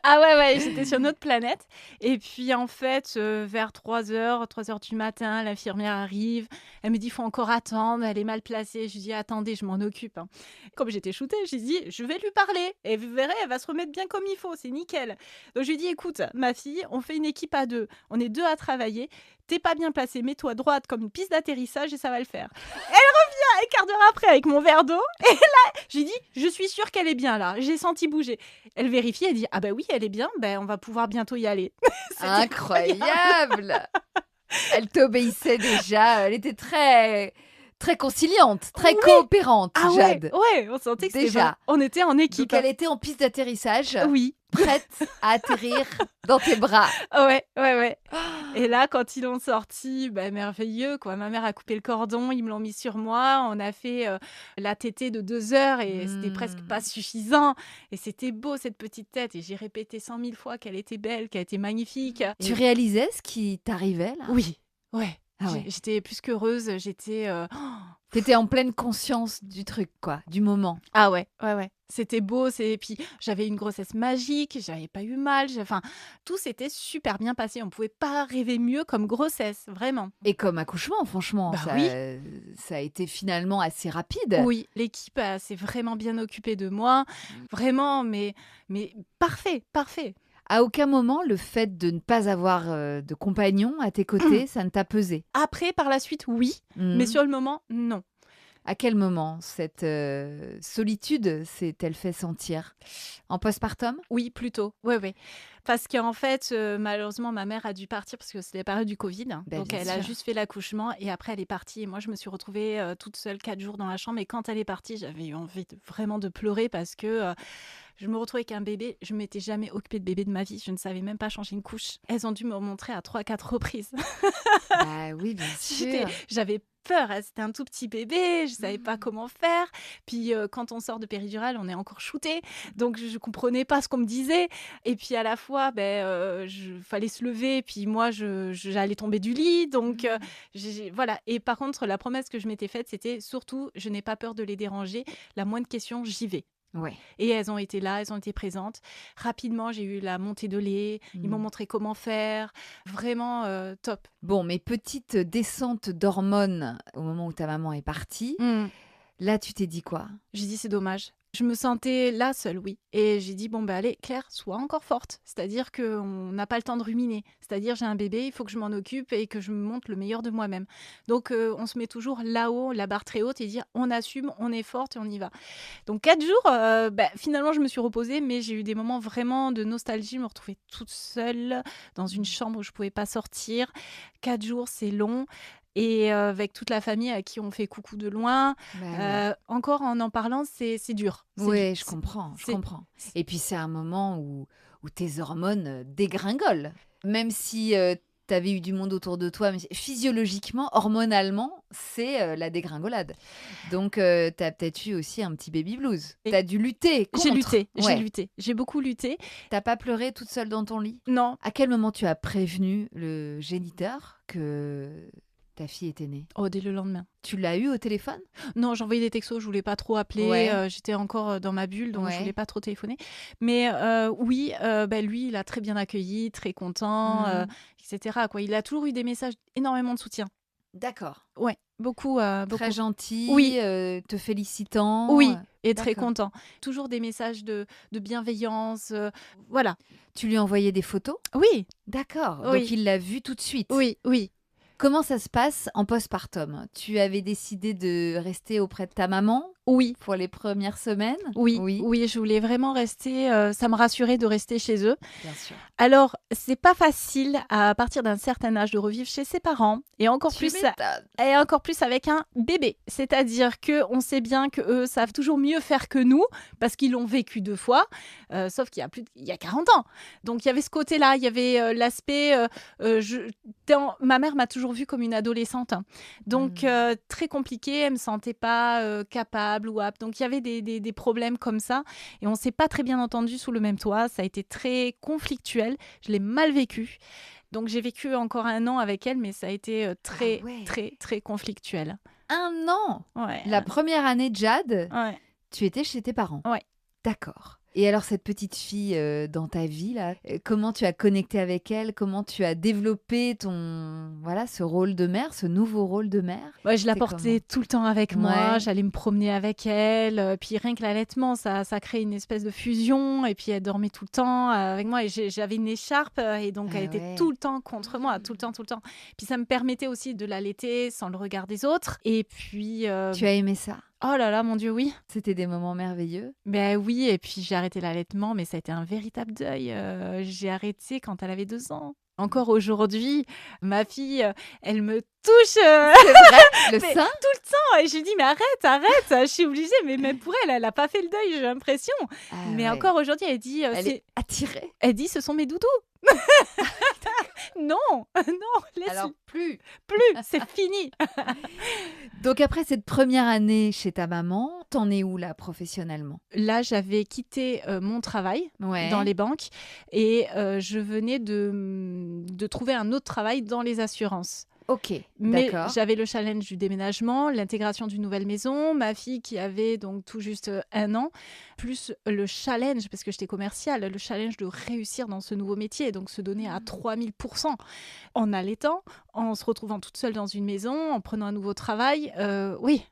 Ah ouais, j'étais sur notre planète. Et puis en fait, vers 3h du matin, l'infirmière arrive. Elle me dit, il faut encore attendre, elle est mal placée. Je lui dis, attendez, je m'en occupe, hein. Comme j'étais shootée, j'ai dit, je vais lui parler. Et vous verrez, elle va se remettre bien comme il faut, c'est nickel. Donc je lui dis, écoute, ma fille, on fait une équipe à 2. On est 2 à travailler. T'es pas bien placée, mets-toi droite comme une piste d'atterrissage et ça va le faire. Elle revient un quart d'heure après avec mon verre d'eau. Et là, j'ai dit, je suis sûre qu'elle est bien là. J'ai senti bouger. Elle vérifie, elle dit, ah bah oui, elle est bien, on va pouvoir bientôt y aller. Incroyable. Elle t'obéissait déjà. Elle était très, très conciliante, très coopérante, Ah Jade. ouais, on sentait que c'était Déjà. vrai. On était en équipe. Donc elle était en piste d'atterrissage, Oui, prête à atterrir dans tes bras. ouais. Et là, quand ils l'ont sorti, merveilleux, quoi. Ma mère a coupé le cordon, ils me l'ont mis sur moi. On a fait la tétée de 2 heures et c'était presque pas suffisant. Et c'était beau, cette petite tête. Et j'ai répété 100 000 fois qu'elle était belle, qu'elle était magnifique. Tu réalisais ce qui t'arrivait là? Oui, ouais. Ah ouais. J'étais plus qu'heureuse. J'étais... T'étais en pleine conscience du truc, quoi, du moment. Ah ouais. C'était beau, et puis j'avais une grossesse magique, j'avais pas eu mal, enfin tout s'était super bien passé, on pouvait pas rêver mieux comme grossesse, vraiment. Et comme accouchement, franchement, Oui. Ça a été finalement assez rapide. Oui, l'équipe s'est vraiment bien occupée de moi, vraiment, mais parfait. À aucun moment, le fait de ne pas avoir de compagnon à tes côtés, ça ne t'a pesé? Après, par la suite, oui, mais sur le moment, non. À quel moment cette solitude s'est-elle fait sentir? En postpartum? Oui, plutôt. Ouais. Parce qu'en fait, malheureusement, ma mère a dû partir parce que c'était la période du Covid. Donc, elle a juste fait l'accouchement et après, elle est partie. Et moi, je me suis retrouvée toute seule 4 jours dans la chambre. Et quand elle est partie, j'avais eu envie vraiment de pleurer parce que je me retrouvais avec un bébé. Je ne m'étais jamais occupée de bébé de ma vie. Je ne savais même pas changer une couche. Elles ont dû me montrer à 3-4 reprises. Bah oui, bien sûr. J'avais peur, c'était un tout petit bébé, je savais pas comment faire. Puis quand on sort de péridurale, on est encore shooté, donc je comprenais pas ce qu'on me disait. Et puis à la fois, fallait se lever, puis moi j'allais tomber du lit, donc voilà. Et par contre, la promesse que je m'étais faite, c'était surtout, je n'ai pas peur de les déranger. La moindre question, j'y vais. Ouais. Et elles ont été là, elles ont été présentes. Rapidement, j'ai eu la montée de lait. Ils m'ont montré comment faire. Vraiment top. Bon, mais petite descente d'hormones au moment où ta maman est partie. Là, tu t'es dit quoi? J'ai dit, c'est dommage. Je me sentais là seule, oui. Et j'ai dit, bon, bah allez, Claire, sois encore forte. C'est-à-dire qu'on n'a pas le temps de ruminer. C'est-à-dire, j'ai un bébé, il faut que je m'en occupe et que je me montre le meilleur de moi-même. Donc, on se met toujours là-haut, la barre très haute et dire, on assume, on est forte et on y va. Donc, 4 jours, finalement, je me suis reposée, mais j'ai eu des moments vraiment de nostalgie. Je me retrouvais toute seule dans une chambre où je ne pouvais pas sortir. 4 jours, c'est long. Et avec toute la famille à qui on fait coucou de loin. Encore en parlant, c'est dur. Oui, je comprends. Et puis, c'est un moment où tes hormones dégringolent. Même si tu avais eu du monde autour de toi, mais physiologiquement, hormonalement, c'est la dégringolade. Donc, tu as peut-être eu aussi un petit baby blues. Tu as dû lutter contre. J'ai lutté. J'ai beaucoup lutté. T'as pas pleuré toute seule dans ton lit? Non. À quel moment tu as prévenu le géniteur que ta fille était née? Oh, dès le lendemain. Tu l'as eu au téléphone? Non, j'envoyais des textos, je voulais pas trop appeler. J'étais encore dans ma bulle, donc je voulais pas trop téléphoner. Mais oui, lui, il a très bien accueilli, très content, etc. Quoi. Il a toujours eu des messages, énormément de soutien. D'accord. Ouais, beaucoup. Très gentil, oui. Te félicitant. Oui, et très content. Toujours des messages de bienveillance. Voilà. Tu lui as envoyé des photos? Oui. D'accord. Oui. Donc il l'a vu tout de suite. Oui. Comment ça se passe en postpartum? Tu avais décidé de rester auprès de ta maman? Oui. Pour les premières semaines? Oui, je voulais vraiment rester. Ça me rassurait de rester chez eux. Bien sûr. Alors, c'est pas facile à partir d'un certain âge de revivre chez ses parents et encore plus avec un bébé. C'est-à-dire que on sait bien que eux savent toujours mieux faire que nous parce qu'ils l'ont vécu 2 fois, sauf qu'il y a 40 ans. Donc il y avait ce côté-là, il y avait l'aspect. Ma mère m'a toujours vue comme une adolescente, donc très compliqué. Elle me sentait pas capable ou apte. Donc il y avait des problèmes comme ça et on s'est pas très bien entendu sous le même toit. Ça a été très conflictuel. Je l'ai mal vécu. Donc j'ai vécu encore 1 an avec elle, mais ça a été très conflictuel. 1 an? Ouais. La première année de Jade, tu étais chez tes parents? Ouais. D'accord. Et alors, cette petite fille dans ta vie, là, comment tu as connecté avec elle? Comment tu as développé ce rôle de mère, ce nouveau rôle de mère? Ouais, je la portais tout le temps avec moi, j'allais me promener avec elle. Puis rien que l'allaitement, ça crée une espèce de fusion. Et puis elle dormait tout le temps avec moi. Et j'avais une écharpe et donc elle était tout le temps contre moi, tout le temps. Puis ça me permettait aussi de l'allaiter sans le regard des autres. Et puis... Tu as aimé ça? Oh là là, mon Dieu, oui. C'était des moments merveilleux. Ben oui, et puis j'ai arrêté l'allaitement, mais ça a été un véritable deuil. J'ai arrêté quand elle avait 2 ans. Encore aujourd'hui, ma fille, elle me touche. C'est vrai, le sein? Tout le temps. Et j'ai dit, mais arrête, je suis obligée. Mais même pour elle, elle n'a pas fait le deuil, j'ai l'impression. Mais encore aujourd'hui, elle dit... elle est attirée. Elle dit, ce sont mes doudous. Non, laisse. Alors plus, c'est fini. Donc après cette première année chez ta maman, t'en es où là professionnellement? Là, j'avais quitté mon travail dans les banques et je venais de trouver un autre travail dans les assurances. Ok, mais d'accord. J'avais le challenge du déménagement, l'intégration d'une nouvelle maison, ma fille qui avait donc tout juste 1 an, plus le challenge, parce que j'étais commerciale, le challenge de réussir dans ce nouveau métier, donc se donner à 3000% en allaitant, en se retrouvant toute seule dans une maison, en prenant un nouveau travail. Oui.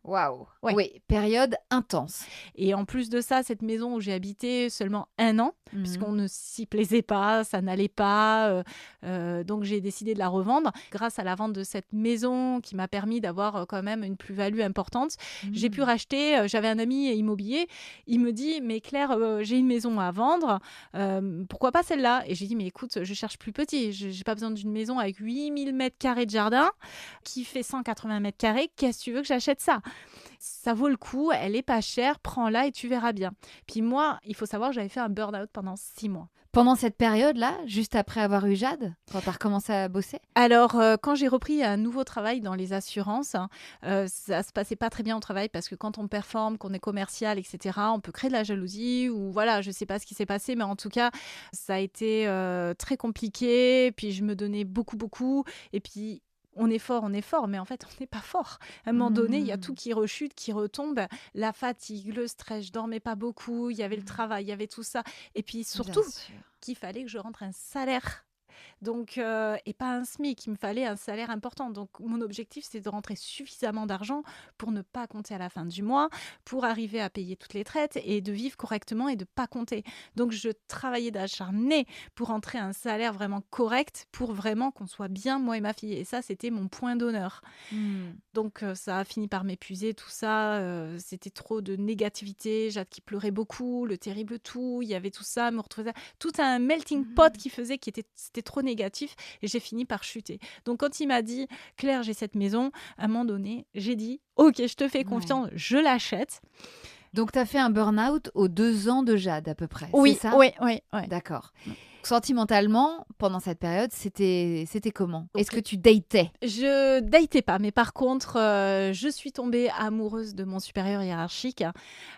Waouh. Oui, période intense. Et en plus de ça, cette maison où j'ai habité seulement 1 an, puisqu'on ne s'y plaisait pas, ça n'allait pas, donc j'ai décidé de la revendre. Grâce à la vente de cette maison qui m'a permis d'avoir quand même une plus-value importante, j'ai pu racheter. J'avais un ami immobilier, il me dit, mais Claire, j'ai une maison à vendre, pourquoi pas celle-là? Et j'ai dit, mais écoute, je cherche plus petit, j'ai pas besoin d'une maison avec 8000 mètres carrés de jardin, qui fait 180 mètres carrés, qu'est-ce que tu veux que j'achète ça? Ça vaut le coup, elle est pas chère, prends-la et tu verras bien. Puis moi, il faut savoir que j'avais fait un burn-out pendant 6 mois. Pendant cette période-là, juste après avoir eu Jade, quand tu as recommencé à bosser? Alors, quand j'ai repris un nouveau travail dans les assurances, ça se passait pas très bien au travail parce que quand on performe, qu'on est commercial, etc., on peut créer de la jalousie ou voilà, je sais pas ce qui s'est passé, mais en tout cas, ça a été très compliqué. Puis je me donnais beaucoup. Et puis, on est fort, mais en fait, on n'est pas fort. À un moment donné, il y a tout qui rechute, qui retombe. La fatigue, le stress, je dormais pas beaucoup. Il y avait le travail, il y avait tout ça. Et puis surtout, qu'il fallait que je rentre un salaire. Donc, et pas un SMIC, il me fallait un salaire important. Donc, mon objectif, c'est de rentrer suffisamment d'argent pour ne pas compter à la fin du mois, pour arriver à payer toutes les traites et de vivre correctement et de ne pas compter. Donc, je travaillais d'acharné pour rentrer un salaire vraiment correct, pour vraiment qu'on soit bien, moi et ma fille. Et ça, c'était mon point d'honneur. Donc, ça a fini par m'épuiser, tout ça. C'était trop de négativité. Jade qui pleurait beaucoup, le terrible tout. Il y avait tout ça, me retrouver tout un melting pot qui faisait c'était trop négatif et j'ai fini par chuter. Donc quand il m'a dit Claire, j'ai cette maison, à un moment donné, j'ai dit ok, je te fais confiance, je l'achète. Donc tu as fait un burn-out aux 2 ans de Jade à peu près, oui, c'est ça? Oui. D'accord. Sentimentalement, pendant cette période, c'était comment? Est-ce que tu datais? Je datais pas, mais par contre, je suis tombée amoureuse de mon supérieur hiérarchique,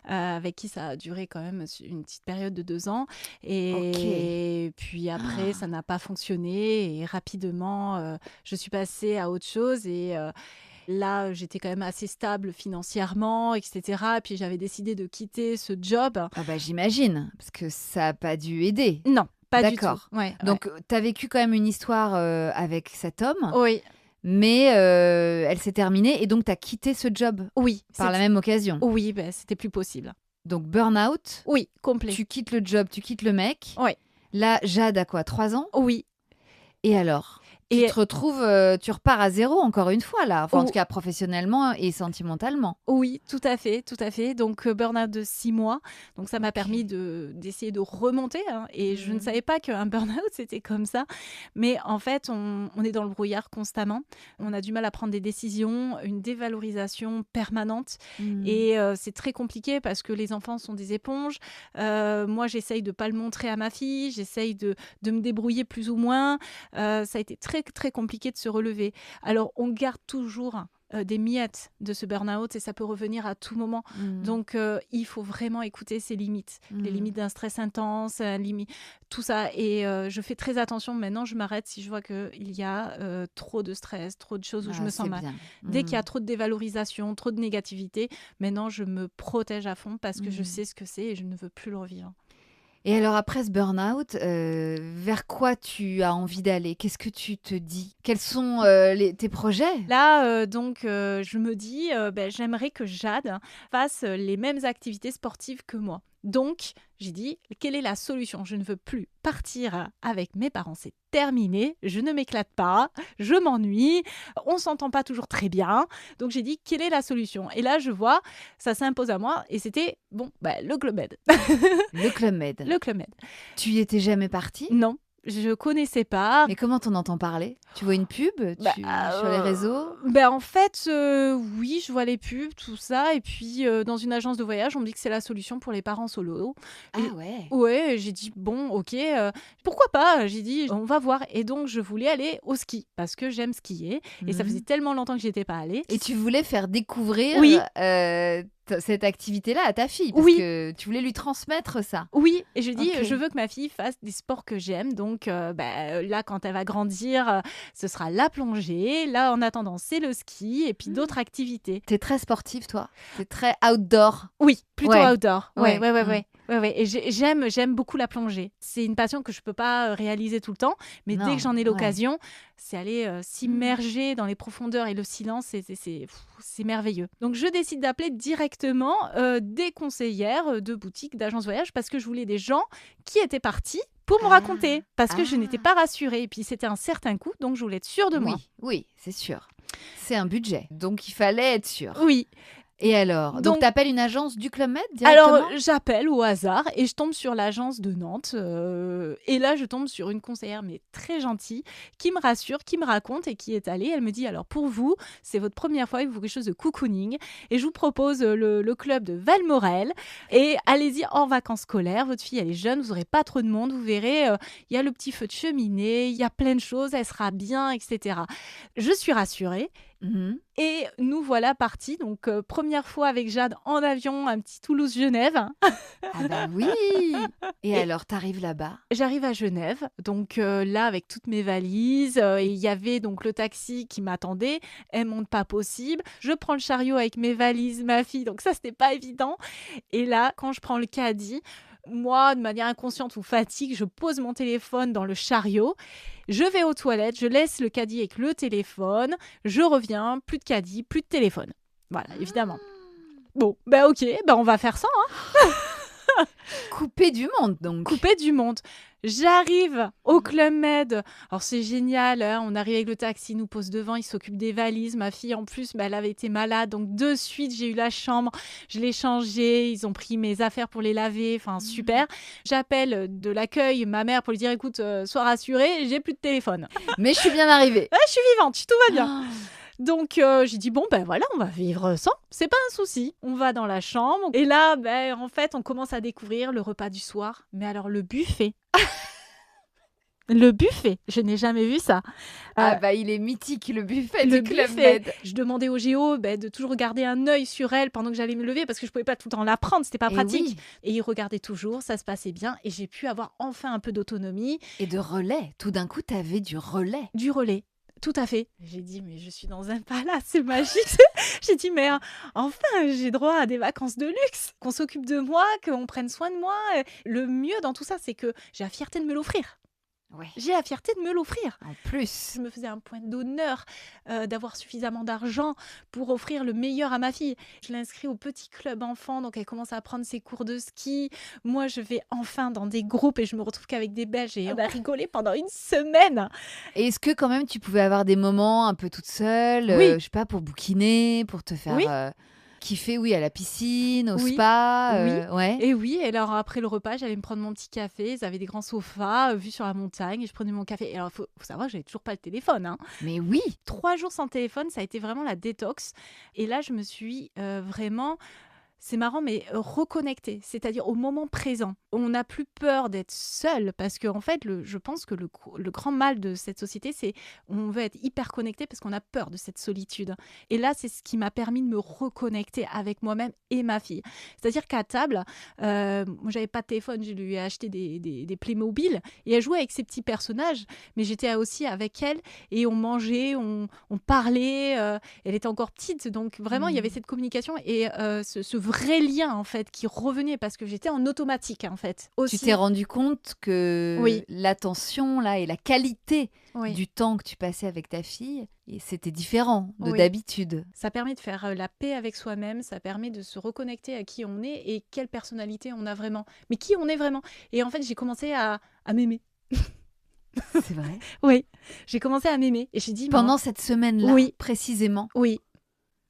avec qui ça a duré quand même une petite période de 2 ans. Et puis après, ça n'a pas fonctionné. Et rapidement, je suis passée à autre chose. Et là, j'étais quand même assez stable financièrement, etc. Puis j'avais décidé de quitter ce job. Ah bah j'imagine, parce que ça n'a pas dû aider. Non. Pas D'accord. Du tout. Ouais, donc, tu as vécu quand même une histoire avec cet homme. Oui. Mais elle s'est terminée et donc tu as quitté ce job. Oui. Par la même occasion. Oui, c'était plus possible. Donc, burn-out. Oui, complet. Tu quittes le job, tu quittes le mec. Oui. Là, Jade a quoi, 3 ans? Oui. Et alors? Tu te retrouves, tu repars à zéro encore une fois là, enfin, en tout cas professionnellement et sentimentalement. Oui, tout à fait. Donc burn-out de 6 mois, donc ça m'a permis d'essayer de remonter. Et je ne savais pas qu'un burn-out c'était comme ça, mais en fait on est dans le brouillard constamment. On a du mal à prendre des décisions, une dévalorisation permanente, et c'est très compliqué parce que les enfants sont des éponges. Moi j'essaye de pas le montrer à ma fille, j'essaye de me débrouiller plus ou moins. Ça a été très très compliqué de se relever. Alors on garde toujours des miettes de ce burn-out et ça peut revenir à tout moment. Donc il faut vraiment écouter ses limites, les limites d'un stress intense, tout ça. Et je fais très attention. Maintenant, je m'arrête si je vois qu'il y a trop de stress, trop de choses où je me sens mal. Dès qu'il y a trop de dévalorisation, trop de négativité, maintenant je me protège à fond parce que je sais ce que c'est et je ne veux plus le revivre. Et alors après ce burn-out, vers quoi tu as envie d'aller? Qu'est-ce que tu te dis? Quels sont tes projets? Là, je me dis, j'aimerais que Jade fasse les mêmes activités sportives que moi. Donc, j'ai dit, quelle est la solution? Je ne veux plus partir avec mes parents, c'est terminé, je ne m'éclate pas, je m'ennuie, on s'entend pas toujours très bien. Donc, j'ai dit, quelle est la solution? Et là, je vois, ça s'impose à moi et c'était, le Club Med. Le Club Med. Le Club Med. Tu y étais jamais partie? Non. Je connaissais pas. Mais comment t'en entends parler? Tu vois une pub sur les réseaux? En fait, oui, je vois les pubs, tout ça. Et puis, dans une agence de voyage, on me dit que c'est la solution pour les parents solo. Ouais. Ouais, j'ai dit, ok, pourquoi pas? J'ai dit, on va voir. Et donc, je voulais aller au ski parce que j'aime skier. Et ça faisait tellement longtemps que j'y étais pas allée. Et tu voulais faire découvrir cette activité-là à ta fille parce que tu voulais lui transmettre ça. Oui, et je dis, je veux que ma fille fasse des sports que j'aime. Donc là, quand elle va grandir, ce sera la plongée. Là, en attendant, c'est le ski et puis d'autres activités. T'es très sportive, toi? T'es très outdoor? Oui, plutôt outdoor. Ouais. Et j'aime beaucoup la plongée. C'est une passion que je peux pas réaliser tout le temps, mais dès que j'en ai l'occasion, c'est aller s'immerger dans les profondeurs et le silence, c'est merveilleux. Donc je décide d'appeler directement des conseillères de boutiques, d'agences voyage, parce que je voulais des gens qui étaient partis pour me raconter, parce que je n'étais pas rassurée. Et puis c'était un certain coût, donc je voulais être sûre de moi. Oui, c'est sûr. C'est un budget, donc il fallait être sûr. Oui. Et alors, donc tu appelles une agence du Club Med directement? Alors, j'appelle au hasard et je tombe sur l'agence de Nantes. Et là, je tombe sur une conseillère, mais très gentille, qui me rassure, qui me raconte et qui est allée. Elle me dit, alors pour vous, c'est votre première fois, il vous faut quelque chose de cocooning. Et je vous propose le club de Valmorel. Et allez-y en vacances scolaires. Votre fille, elle est jeune, vous n'aurez pas trop de monde. Vous verrez, il y a le petit feu de cheminée, il y a plein de choses, elle sera bien, etc. Je suis rassurée. Mhm. Et nous voilà partis. Donc, première fois avec Jade en avion, un petit Toulouse-Genève. Ah bah oui. Et alors, t'arrives là-bas? J'arrive à Genève, donc là avec toutes mes valises, et il y avait donc le taxi qui m'attendait. Elle monte pas possible. Je prends le chariot avec mes valises, ma fille, donc ça c'était pas évident. Et là, quand je prends le caddie, moi, de manière inconsciente ou fatigue, je pose mon téléphone dans le chariot. Je vais aux toilettes, je laisse le caddie avec le téléphone. Je reviens, plus de caddie, plus de téléphone. Voilà, évidemment. Bon, ben ok, ben on va faire ça. Coupé du monde, donc. Coupé du monde. J'arrive au Club Med. Alors c'est génial, hein, on arrive avec le taxi, il nous pose devant, il s'occupe des valises. Ma fille en plus, elle avait été malade, donc de suite j'ai eu la chambre, je l'ai changée, ils ont pris mes affaires pour les laver, enfin super. J'appelle de l'accueil ma mère pour lui dire écoute, sois rassurée, j'ai plus de téléphone. Mais je suis bien arrivée. Ouais, je suis vivante, tout va bien. Donc j'ai dit bon ben voilà, on va vivre sans, c'est pas un souci. On va dans la chambre et là en fait on commence à découvrir le repas du soir. Mais alors le buffet. Le buffet, je n'ai jamais vu ça. Ah bah il est mythique le buffet Le du Club buffet. Med. Je demandais au géo de toujours garder un œil sur elle pendant que j'allais me lever parce que je pouvais pas tout le temps la prendre, c'était pas Et pratique. oui. Et il regardait toujours, ça se passait bien et j'ai pu avoir enfin un peu d'autonomie. Et de relais. Tout d'un coup, t'avais du relais. Du relais. Tout à fait. J'ai dit, mais je suis dans un palace, c'est magique. J'ai dit, mais enfin, j'ai droit à des vacances de luxe, qu'on s'occupe de moi, qu'on prenne soin de moi. Le mieux dans tout ça, c'est que j'ai la fierté de me l'offrir. Ouais. J'ai la fierté de me l'offrir. En plus. Je me faisais un point d'honneur d'avoir suffisamment d'argent pour offrir le meilleur à ma fille. Je l'ai inscrit au petit club enfant, donc elle commence à prendre ses cours de ski. Moi, je vais enfin dans des groupes et je me retrouve qu'avec des Belges et on a rigolé pendant une semaine. Et est-ce que quand même tu pouvais avoir des moments un peu toute seule, Oui. je sais pas, pour bouquiner, pour te faire Oui. kiffer, oui, à la piscine, au Oui. spa, ouais. Et oui, et alors après le repas, j'allais me prendre mon petit café. Ils avaient des grands sofas vus sur la montagne et je prenais mon café. Et alors, faut savoir que j'avais toujours pas le téléphone, hein. Mais oui. 3 jours sans téléphone, ça a été vraiment la détox. Et là, je me suis vraiment... C'est marrant, mais reconnecter, c'est-à-dire au moment présent. On n'a plus peur d'être seul parce que, en fait, je pense que le grand mal de cette société, c'est on veut être hyper connecté parce qu'on a peur de cette solitude. Et là, c'est ce qui m'a permis de me reconnecter avec moi-même et ma fille. C'est-à-dire qu'à table, moi, j'avais pas de téléphone, je lui ai acheté des Playmobil et elle jouait avec ses petits personnages, mais j'étais aussi avec elle et on mangeait, on parlait. Elle était encore petite, donc vraiment, il y avait cette communication et ce vrai lien en fait qui revenait parce que j'étais en automatique en fait aussi. Tu t'es rendu compte que Oui. l'attention là et la qualité Oui. du temps que tu passais avec ta fille, et c'était différent de Oui. d'habitude. Ça permet de faire la paix avec soi-même, ça permet de se reconnecter à qui on est et quelle personnalité on a vraiment. Mais qui on est vraiment. Et en fait, j'ai commencé à m'aimer. C'est vrai. Oui, j'ai commencé à m'aimer et j'ai dit Pendant cette semaine-là, Oui. précisément. Oui.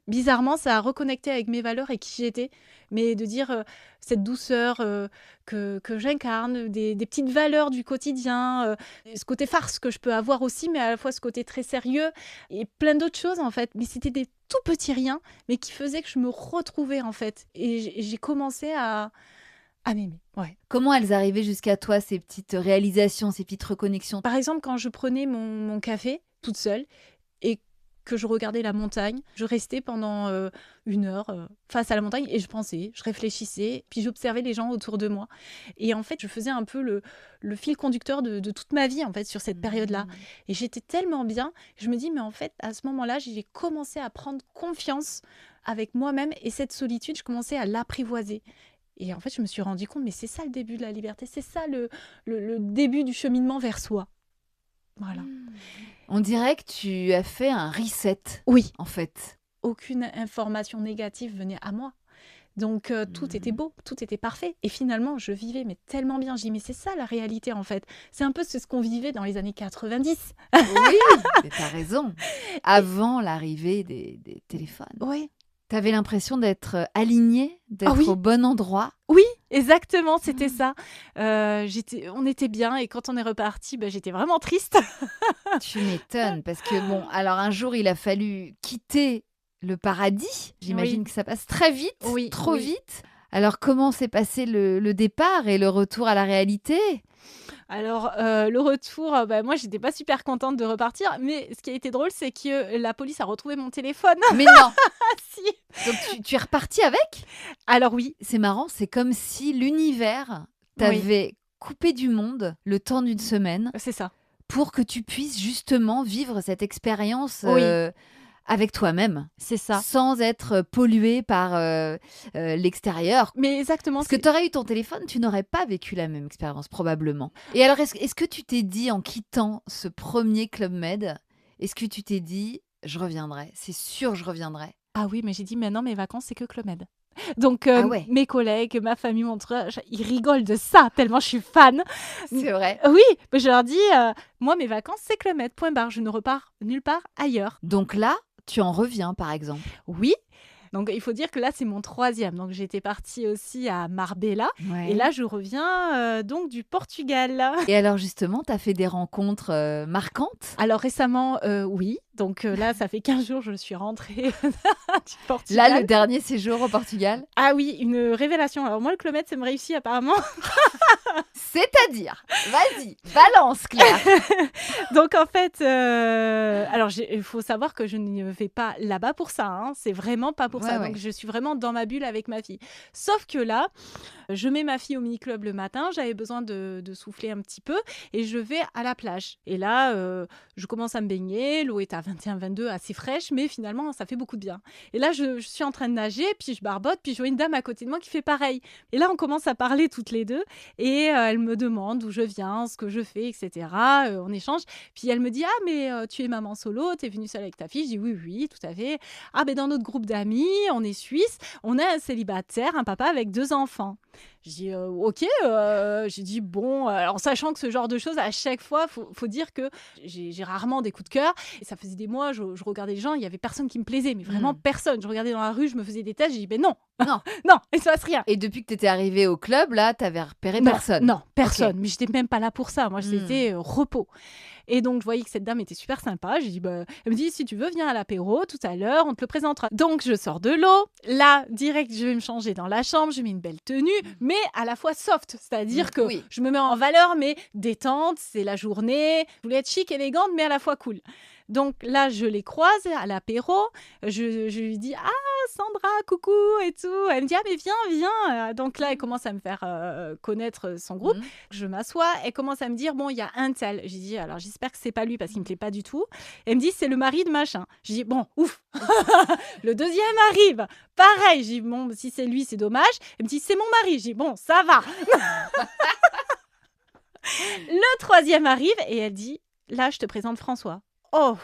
Bizarrement, ça a reconnecté avec mes valeurs et qui j'étais, mais de dire cette douceur que j'incarne, des petites valeurs du quotidien, ce côté farce que je peux avoir aussi, mais à la fois ce côté très sérieux et plein d'autres choses en fait. Mais c'était des tout petits riens, mais qui faisaient que je me retrouvais en fait. Et j'ai commencé à m'aimer. Ouais. Comment elles arrivaient jusqu'à toi, ces petites réalisations, ces petites reconnexions? Par exemple, quand je prenais mon café toute seule et que je regardais la montagne, je restais pendant 1 heure face à la montagne et je pensais, je réfléchissais, puis j'observais les gens autour de moi. Et en fait, je faisais un peu le fil conducteur de toute ma vie en fait sur cette période-là. Et j'étais tellement bien, je me dis mais en fait à ce moment-là, j'ai commencé à prendre confiance avec moi-même et cette solitude, je commençais à l'apprivoiser. Et en fait, je me suis rendu compte, mais c'est ça le début de la liberté, c'est ça le début du cheminement vers soi. Voilà. On dirait que tu as fait un reset, Oui. en fait. Aucune information négative venait à moi. Donc tout était beau, tout était parfait. Et finalement, je vivais mais tellement bien. Je dis mais c'est ça la réalité en fait. C'est un peu ce qu'on vivait dans les années 90. Oui, mais t'as raison. Avant l'arrivée des téléphones. Oui. T'avais l'impression d'être alignée, d'être oui. au bon endroit. Oui, exactement, c'était ça. On était bien et quand on est reparti, j'étais vraiment triste. Tu m'étonnes parce que bon, alors un jour il a fallu quitter le paradis. J'imagine que ça passe très vite, trop vite. Alors comment s'est passé le départ et le retour à la réalité ? Alors, le retour, moi, j'étais pas super contente de repartir, mais ce qui a été drôle, c'est que la police a retrouvé mon téléphone. Mais non. Ah si! Donc tu es repartie avec? Alors oui, C'est marrant, c'est comme si l'univers t'avait coupé du monde le temps d'une semaine c'est ça. pour que tu puisses justement vivre cette expérience Oui. avec toi-même, C'est ça. sans être pollué par l'extérieur. Mais exactement. Parce que tu aurais eu ton téléphone, tu n'aurais pas vécu la même expérience, probablement. Et alors, est-ce que tu t'es dit, en quittant ce premier Club Med, est-ce que tu t'es dit, je reviendrai, c'est sûr, je reviendrai? Ah oui, mais j'ai dit: «Maintenant, mes vacances, c'est que Club Med». Donc, Ah ouais. mes collègues, ma famille, mon entourage, ils rigolent de ça, tellement je suis fan. C'est vrai. Oui, mais je leur dis: «Moi, mes vacances, c'est Club Med, point barre. Je ne repars nulle part ailleurs». Donc là, tu en reviens, par exemple. Oui, donc il faut dire que là, c'est mon 3e. Donc j'étais partie aussi à Marbella Ouais. et là, je reviens, donc du Portugal. Et alors, justement, tu as fait des rencontres marquantes? Alors récemment, oui, donc là, ça fait 15 jours, je suis rentrée du Portugal. Là, le dernier séjour au Portugal? Ah oui, une révélation. Alors moi, le Club Med, ça me réussit apparemment. C'est-à-dire? Vas-y, balance, Claire. Donc en fait, alors il faut savoir que je ne vais pas là-bas pour ça, hein. C'est vraiment pas pour ça. Ouais. Donc je suis vraiment dans ma bulle avec ma fille. Sauf que là, je mets ma fille au mini-club le matin, j'avais besoin de souffler un petit peu et je vais à la plage. Et là, je commence à me baigner, l'eau est à 21-22, assez fraîche, mais finalement, ça fait beaucoup de bien. Et là, je suis en train de nager, puis je barbote, puis je vois une dame à côté de moi qui fait pareil. Et là, on commence à parler toutes les deux et elle me demande d'où je viens, ce que je fais, etc. On échange. Puis elle me dit: «Ah, mais tu es maman solo, tu es venue seule avec ta fille?» Je dis: «Oui, oui, tout à fait.» «Ah, ben dans notre groupe d'amis, on est suisse, on a un célibataire, un papa avec 2 enfants.» Je dis ok, j'ai dit bon, en sachant que ce genre de choses, à chaque fois, faut dire que j'ai rarement des coups de cœur. Et ça faisait des mois, je regardais les gens, il y avait personne qui me plaisait, mais vraiment personne. Je regardais dans la rue, je me faisais des tests, j'ai dit mais non, Non. non, il se passe rien. Et depuis que tu étais arrivée au club, là, tu avais repéré personne? Non, personne. Ok. Mais j'étais même pas là pour ça. Moi, c'était repos. Et donc, je voyais que cette dame était super sympa. J'ai dit, bah, elle me dit, si tu veux, viens à l'apéro tout à l'heure, on te le présentera. Donc, je sors de l'eau. Là, direct, je vais me changer dans la chambre. Je mets une belle tenue, mais à la fois soft. C'est-à-dire que je me mets en valeur, mais détente. C'est la journée. Je voulais être chic, élégante, mais à la fois cool. Donc là, je les croise à l'apéro. Je lui dis, ah, Sandra, coucou et tout. Elle me dit, ah, mais viens. Donc là, elle commence à me faire connaître son groupe. Je m'assois. Elle commence à me dire, bon, il y a un tel. J'ai dit, alors j'espère que c'est pas lui parce qu'il me plaît pas du tout. Elle me dit, c'est le mari de machin. J'ai dit, bon, ouf. Le deuxième arrive. Pareil. J'ai dit, bon, si c'est lui, c'est dommage. Elle me dit, c'est mon mari. J'ai dit, bon, ça va. Le troisième arrive et elle dit, là, je te présente François. Oh,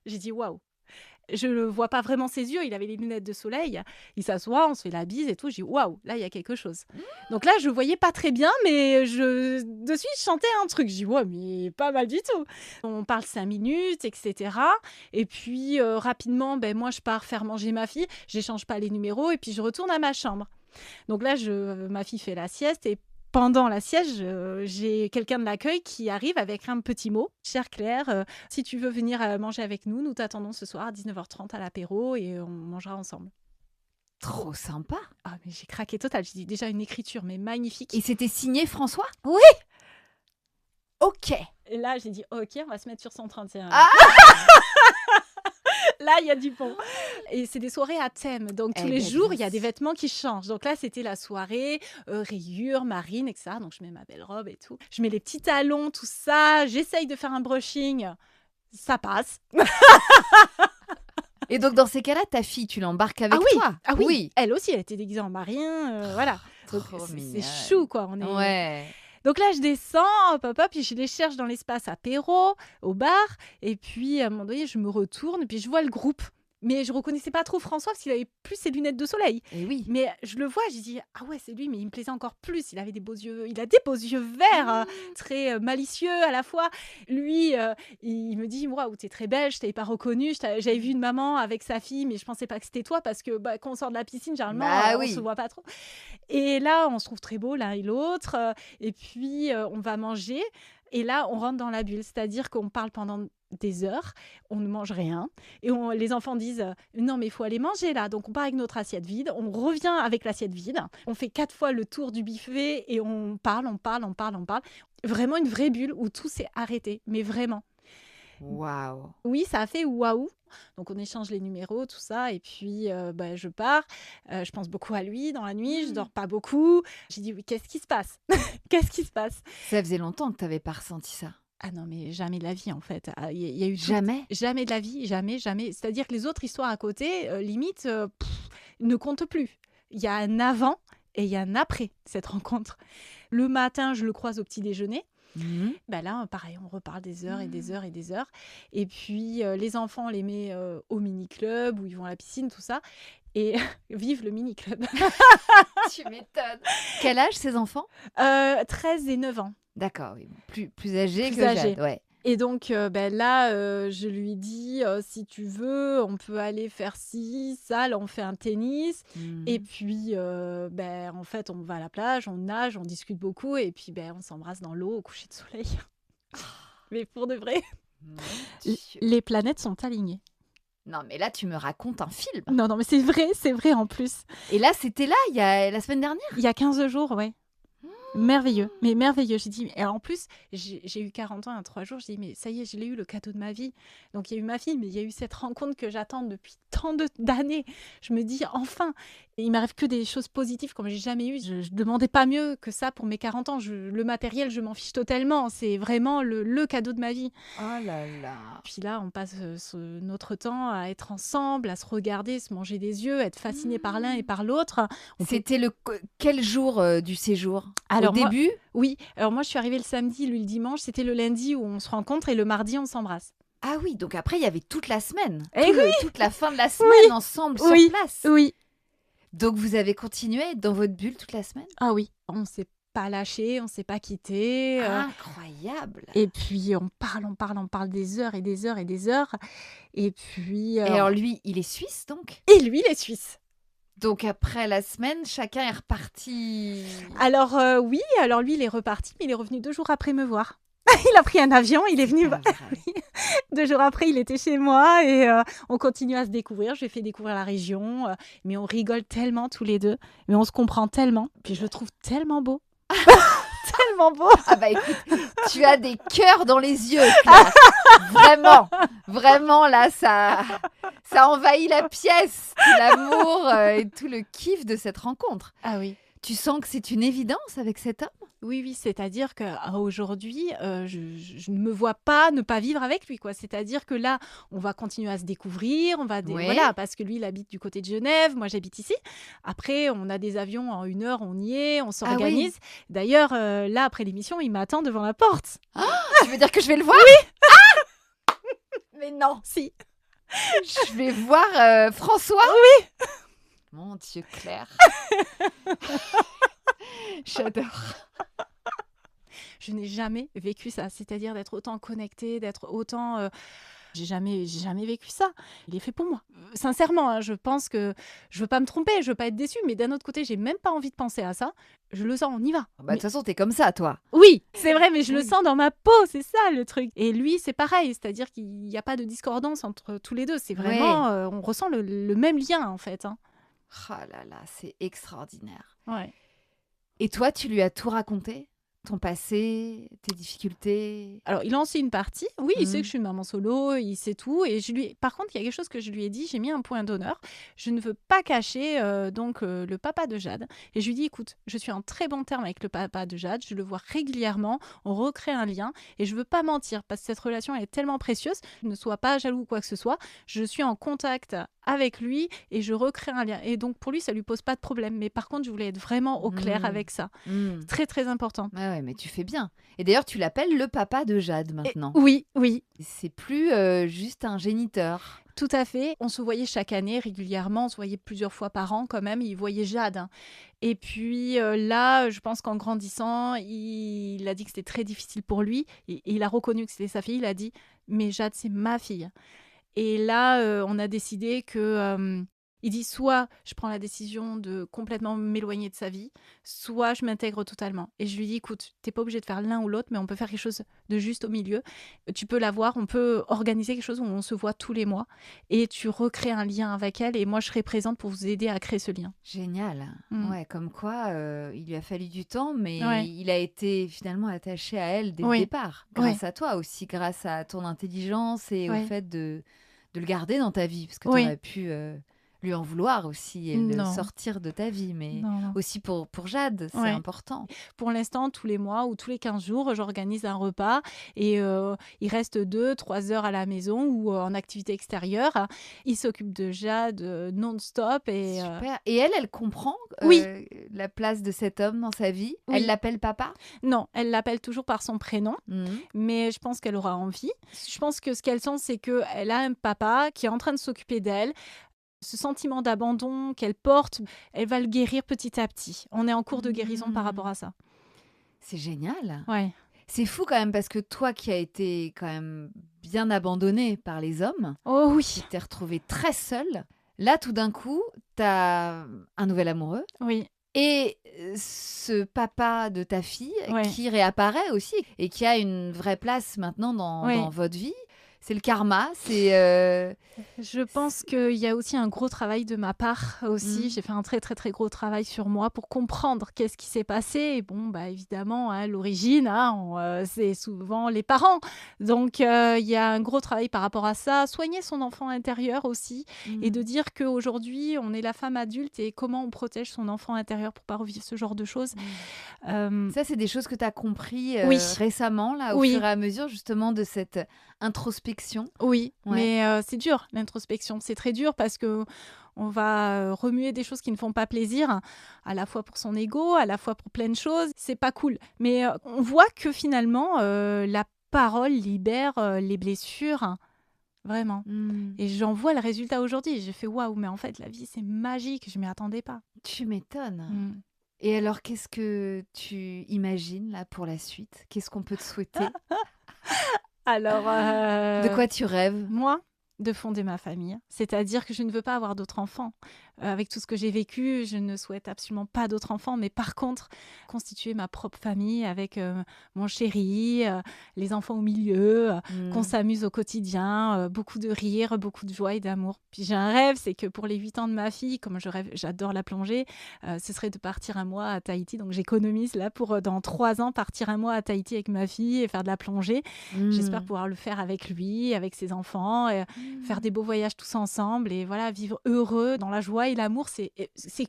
j'ai dit waouh. Je ne vois pas vraiment ses yeux, il avait les lunettes de soleil. Il s'assoit, on se fait la bise et tout. J'ai dit waouh, là il y a quelque chose. Donc là je voyais pas très bien, mais de suite je chantais un truc. J'ai dit ouais, mais pas mal du tout. On parle 5 minutes, etc. Et puis rapidement, moi je pars faire manger ma fille. J'échange pas les numéros et puis je retourne à ma chambre. Donc là ma fille fait la sieste et pendant la sieste, j'ai quelqu'un de l'accueil qui arrive avec un petit mot. Chère Claire, si tu veux venir manger avec nous, nous t'attendons ce soir à 19h30 à l'apéro et on mangera ensemble. Trop sympa. Ah, mais j'ai craqué total. J'ai dit déjà une écriture, mais magnifique. Et c'était signé François? Oui. Ok. Et là, j'ai dit, ok, on va se mettre sur 131. Ah là, il y a du bon. Et c'est des soirées à thème. Donc, tous les jours, il y a des vêtements qui changent. Donc là, c'était la soirée, rayures, marine, etc. Donc, je mets ma belle robe et tout. Je mets les petits talons, tout ça. J'essaye de faire un brushing. Ça passe. Et donc, dans ces cas-là, ta fille, tu l'embarques avec toi? Ah oui. Elle aussi, elle était déguisée en marin. Voilà. Donc, c'est chou, quoi. On est... Ouais. Donc là, je descends, hop, puis je les cherche dans l'espace apéro, au bar. Et puis, à un moment donné, je me retourne, et puis je vois le groupe. Mais je reconnaissais pas trop François parce qu'il avait plus ses lunettes de soleil. Et oui. Mais je le vois, j'ai dit ah ouais, c'est lui, mais il me plaisait encore plus. Il avait des beaux yeux, il a des beaux yeux verts, très malicieux à la fois. Lui, il me dit waouh, t'es très belle, je t'avais pas reconnue. J'avais vu une maman avec sa fille, mais je pensais pas que c'était toi parce que quand on sort de la piscine, généralement, on se voit pas trop. Et là, on se trouve très beaux l'un et l'autre. Et puis on va manger. Et là, on rentre dans la bulle, c'est-à-dire qu'on parle pendant des heures, on ne mange rien. Et les enfants disent « Non, mais il faut aller manger là ». Donc, on part avec notre assiette vide, on revient avec l'assiette vide. On fait 4 fois le tour du buffet et on parle. Vraiment une vraie bulle où tout s'est arrêté, mais vraiment. Waouh. Oui, ça a fait waouh. Donc, on échange les numéros, tout ça. Et puis, je pars. Je pense beaucoup à lui dans la nuit. Je dors pas beaucoup. J'ai dit « Oui, qu'est-ce qui se passe ?» Qu'est-ce qui se passe ? Ça faisait longtemps que tu n'avais pas ressenti ça. Ah non, mais jamais de la vie, en fait. Il y a eu Jamais. Jamais de la vie, jamais. C'est-à-dire que les autres histoires à côté, limite, ne comptent plus. Il y a un avant et il y a un après cette rencontre. Le matin, je le croise au petit déjeuner. Là, pareil, on reparle des heures et des heures et des heures. Et puis, les enfants, on les met au mini-club où ils vont à la piscine, tout ça. Et vive le mini-club. Tu m'étonnes. Quel âge ces enfants ? 13 et 9 ans. D'accord, oui. Plus âgé que Jade, ouais. Et donc, là, je lui dis, si tu veux, on peut aller faire ci, ça, là, on fait un tennis. Et puis, en fait, on va à la plage, on nage, on discute beaucoup. Et puis, on s'embrasse dans l'eau au coucher de soleil. Mais pour de vrai, les planètes sont alignées. Non, mais là, tu me racontes un film. Non, mais c'est vrai en plus. Et là, c'était là, il y a la semaine dernière ? Il y a 15 jours, ouais. Merveilleux, mais merveilleux. J'ai dit, et en plus, j'ai eu 40 ans il y a 3 jours. J'ai dit, mais ça y est, je l'ai eu, le cadeau de ma vie. Donc, il y a eu ma fille, mais il y a eu cette rencontre que j'attends depuis tant d'années. Je me dis, enfin, et il m'arrive que des choses positives comme j'ai jamais eu. Je demandais pas mieux que ça pour mes 40 ans. Le matériel, je m'en fiche totalement. C'est vraiment le cadeau de ma vie. Oh là là. Puis là, on passe notre temps à être ensemble, à se regarder, se manger des yeux, être fascinés par l'un et par l'autre. C'était quel jour du séjour ? Alors, au début ? Oui. Alors moi, je suis arrivée le samedi, lui le dimanche. C'était le lundi où on se rencontre et le mardi, on s'embrasse. Ah oui, donc après, il y avait toute la semaine. Oui. Toute la fin de la semaine ensemble sur place. Oui. Donc, vous avez continué à être dans votre bulle toute la semaine ? Ah oui, on ne s'est pas lâché, on ne s'est pas quitté. Incroyable. Et puis, on parle des heures et des heures et des heures. Et puis... Et alors, lui, il est suisse, donc ? Et lui, il est suisse. Donc, après la semaine, chacun est reparti. Alors, oui, alors lui, il est reparti, mais il est revenu 2 jours après me voir. Il a pris un avion, il est venu. 2 jours après, il était chez moi et on continue à se découvrir. Je lui ai fait découvrir la région, mais on rigole tellement tous les deux, mais on se comprend tellement. Puis je le trouve tellement beau. Tellement beau. Ah bah écoute, tu as des cœurs dans les yeux, Claire. Vraiment là, ça envahit la pièce, tout l'amour et tout le kiff de cette rencontre. Ah oui. Tu sens que c'est une évidence avec cet homme ? Oui, c'est-à-dire qu'aujourd'hui, je ne me vois pas ne pas vivre avec lui, quoi. C'est-à-dire que là, on va continuer à se découvrir, voilà, parce que lui, il habite du côté de Genève, moi, j'habite ici. Après, on a des avions en 1 heure, on y est, on s'organise. Ah oui. D'ailleurs, là, après l'émission, il m'attend devant la porte. Tu veux dire que je vais le voir ? Oui. Ah ! Mais non. Si. Je vais voir François ? Oui. Mon Dieu, Claire. J'adore. Je n'ai jamais vécu ça, c'est-à-dire d'être autant connectée, d'être autant... J'ai jamais vécu ça. Il est fait pour moi. Sincèrement, hein, je pense que je veux pas me tromper, je veux pas être déçue, mais d'un autre côté, j'ai même pas envie de penser à ça. Je le sens, on y va. De toute façon, t'es comme ça, toi. Oui, c'est vrai, mais je le sens dans ma peau, c'est ça le truc. Et lui, c'est pareil, c'est-à-dire qu'il n'y a pas de discordance entre tous les deux. C'est vraiment, on ressent le même lien, en fait. Hein. Oh là là, c'est extraordinaire. Ouais. Et toi, tu lui as tout raconté ? Ton passé, tes difficultés ? Alors, il en sait une partie. Oui, il sait que je suis une maman solo, il sait tout. Et par contre, il y a quelque chose que je lui ai dit, j'ai mis un point d'honneur. Je ne veux pas cacher le papa de Jade. Et je lui ai dit, écoute, je suis en très bon terme avec le papa de Jade. Je le vois régulièrement. On recrée un lien. Et je ne veux pas mentir parce que cette relation elle est tellement précieuse. Ne sois pas jaloux ou quoi que ce soit. Je suis en contact avec lui et je recrée un lien. Et donc, pour lui, ça ne lui pose pas de problème. Mais par contre, je voulais être vraiment au clair avec ça. Très, très important. Ouais, mais tu fais bien. Et d'ailleurs, tu l'appelles le papa de Jade maintenant. Oui. C'est plus juste un géniteur. Tout à fait. On se voyait chaque année régulièrement. On se voyait plusieurs fois par an quand même. Il voyait Jade. Hein. Et puis là, je pense qu'en grandissant, il a dit que c'était très difficile pour lui. Et il a reconnu que c'était sa fille. Il a dit, mais Jade, c'est ma fille. Et là, on a décidé que Il dit soit je prends la décision de complètement m'éloigner de sa vie, soit je m'intègre totalement. Et je lui dis, écoute, t'es pas obligé de faire l'un ou l'autre, mais on peut faire quelque chose de juste au milieu. Tu peux la voir, on peut organiser quelque chose où on se voit tous les mois et tu recrées un lien avec elle et moi je serai présente pour vous aider à créer ce lien. Génial. Ouais, comme quoi il lui a fallu du temps, mais Ouais. il a été finalement attaché à elle dès le départ, grâce à toi aussi, grâce à ton intelligence et au fait de le garder dans ta vie, parce que tu aurais pu lui en vouloir aussi et le sortir de ta vie, mais aussi pour Jade, c'est important. Pour l'instant, tous les mois ou tous les 15 jours, j'organise un repas et il reste 2-3 heures à la maison ou en activité extérieure. Il s'occupe de Jade non-stop. Et, Super. Et elle comprend la place de cet homme dans sa vie. Oui. Elle l'appelle papa ? Non, elle l'appelle toujours par son prénom, mais je pense qu'elle aura envie. Je pense que ce qu'elle sent, c'est qu'elle a un papa qui est en train de s'occuper d'elle. Ce sentiment d'abandon qu'elle porte, elle va le guérir petit à petit. On est en cours de guérison par rapport à ça. C'est génial. Ouais. C'est fou quand même parce que toi qui as été quand même bien abandonnée par les hommes, tu t'es retrouvée très seule. Là, tout d'un coup, t'as un nouvel amoureux. Oui. Et ce papa de ta fille qui réapparaît aussi et qui a une vraie place maintenant dans votre vie. C'est le karma, c'est... Je pense qu'il y a aussi un gros travail de ma part aussi. J'ai fait un très, très, très gros travail sur moi pour comprendre qu'est-ce qui s'est passé. Et bon, évidemment, l'origine, c'est souvent les parents. Donc, il y a un gros travail par rapport à ça. Soigner son enfant intérieur aussi et de dire qu'aujourd'hui, on est la femme adulte et comment on protège son enfant intérieur pour ne pas revivre ce genre de choses. Ça, c'est des choses que tu as compris récemment, là, au fur et à mesure, justement, de cette introspection. Oui, mais c'est dur, l'introspection. C'est très dur parce que on va remuer des choses qui ne font pas plaisir, à la fois pour son ego, à la fois pour plein de choses. C'est pas cool. Mais on voit que finalement, la parole libère les blessures. Vraiment. Et j'en vois le résultat aujourd'hui. J'ai fait waouh, mais en fait, la vie, c'est magique. Je m'y attendais pas. Tu m'étonnes. Et alors, qu'est-ce que tu imagines là pour la suite ? Qu'est-ce qu'on peut te souhaiter ? Alors, de quoi tu rêves ? Moi, de fonder ma famille. C'est-à-dire que je ne veux pas avoir d'autres enfants. Avec tout ce que j'ai vécu, je ne souhaite absolument pas d'autres enfants. Mais par contre, constituer ma propre famille avec mon chéri, les enfants au milieu, qu'on s'amuse au quotidien, beaucoup de rire, beaucoup de joie et d'amour. Puis j'ai un rêve, c'est que pour les 8 ans de ma fille, comme j'adore la plongée, ce serait de partir un mois à Tahiti. Donc j'économise là pour dans 3 ans partir un mois à Tahiti avec ma fille et faire de la plongée. J'espère pouvoir le faire avec lui, avec ses enfants, faire des beaux voyages tous ensemble et voilà, vivre heureux dans la joie et l'amour, c'est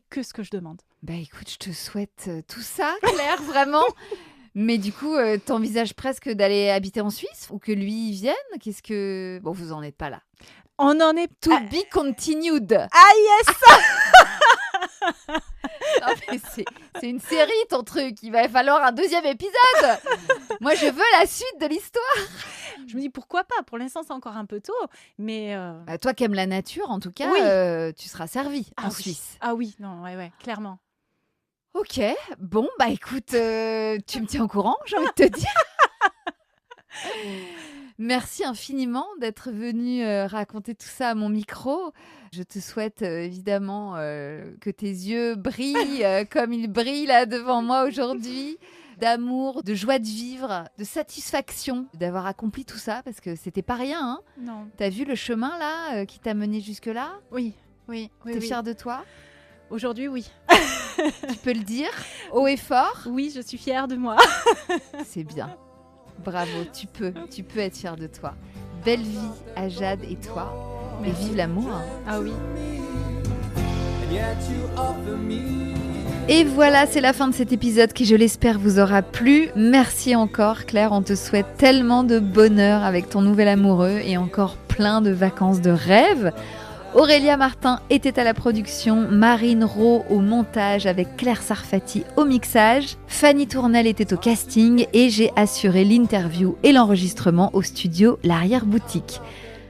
que ce que je demande. Écoute, je te souhaite tout ça, Claire, vraiment. Mais du coup, t'envisages presque d'aller habiter en Suisse ou que lui vienne ? Qu'est-ce que... Bon, vous en êtes pas là. On en est... To be continued. Ah yes. Non, mais c'est une série, ton truc. Il va falloir un 2e épisode. Moi, je veux la suite de l'histoire. Je me dis, pourquoi pas ? Pour l'instant, c'est encore un peu tôt. Mais toi qui aimes la nature, en tout cas, tu seras servie en Suisse. Ah oui, non, ouais, clairement. Ok, bon, écoute, tu me tiens au courant, j'ai envie de te dire. Merci infiniment d'être venu raconter tout ça à mon micro. Je te souhaite évidemment que tes yeux brillent comme ils brillent là devant moi aujourd'hui, d'amour, de joie de vivre, de satisfaction d'avoir accompli tout ça parce que c'était pas rien. Hein. Non. T'as vu le chemin là qui t'a mené jusque-là ? Oui. T'es fière de toi ? Aujourd'hui, oui. Tu peux le dire haut et fort ? Oui, je suis fière de moi. C'est bien. Bravo, tu peux être fière de toi. Belle vie à Jade et toi. Merci. Et vive l'amour. Hein. Ah oui. Et voilà, c'est la fin de cet épisode qui, je l'espère, vous aura plu. Merci encore, Claire. On te souhaite tellement de bonheur avec ton nouvel amoureux et encore plein de vacances de rêve. Aurélia Martin était à la production, Marine Rowe au montage avec Claire Sarfati au mixage, Fanny Tournel était au casting et j'ai assuré l'interview et l'enregistrement au studio L'Arrière-Boutique.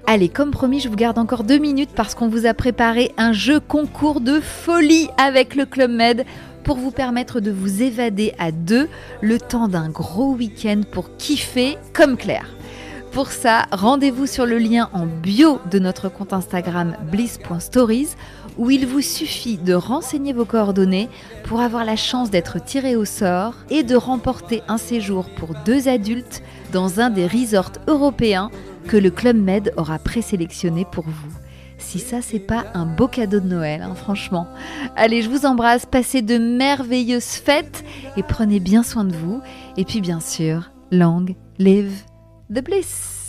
Allez, comme promis, je vous garde encore 2 minutes parce qu'on vous a préparé un jeu concours de folie avec le Club Med pour vous permettre de vous évader à 2 le temps d'un gros week-end pour kiffer comme Claire. Pour ça, rendez-vous sur le lien en bio de notre compte Instagram bliss.stories où il vous suffit de renseigner vos coordonnées pour avoir la chance d'être tiré au sort et de remporter un séjour pour 2 adultes dans un des resorts européens que le Club Med aura présélectionné pour vous. Si ça, c'est pas un beau cadeau de Noël, franchement. Allez, je vous embrasse, passez de merveilleuses fêtes et prenez bien soin de vous. Et puis bien sûr, long live the bliss!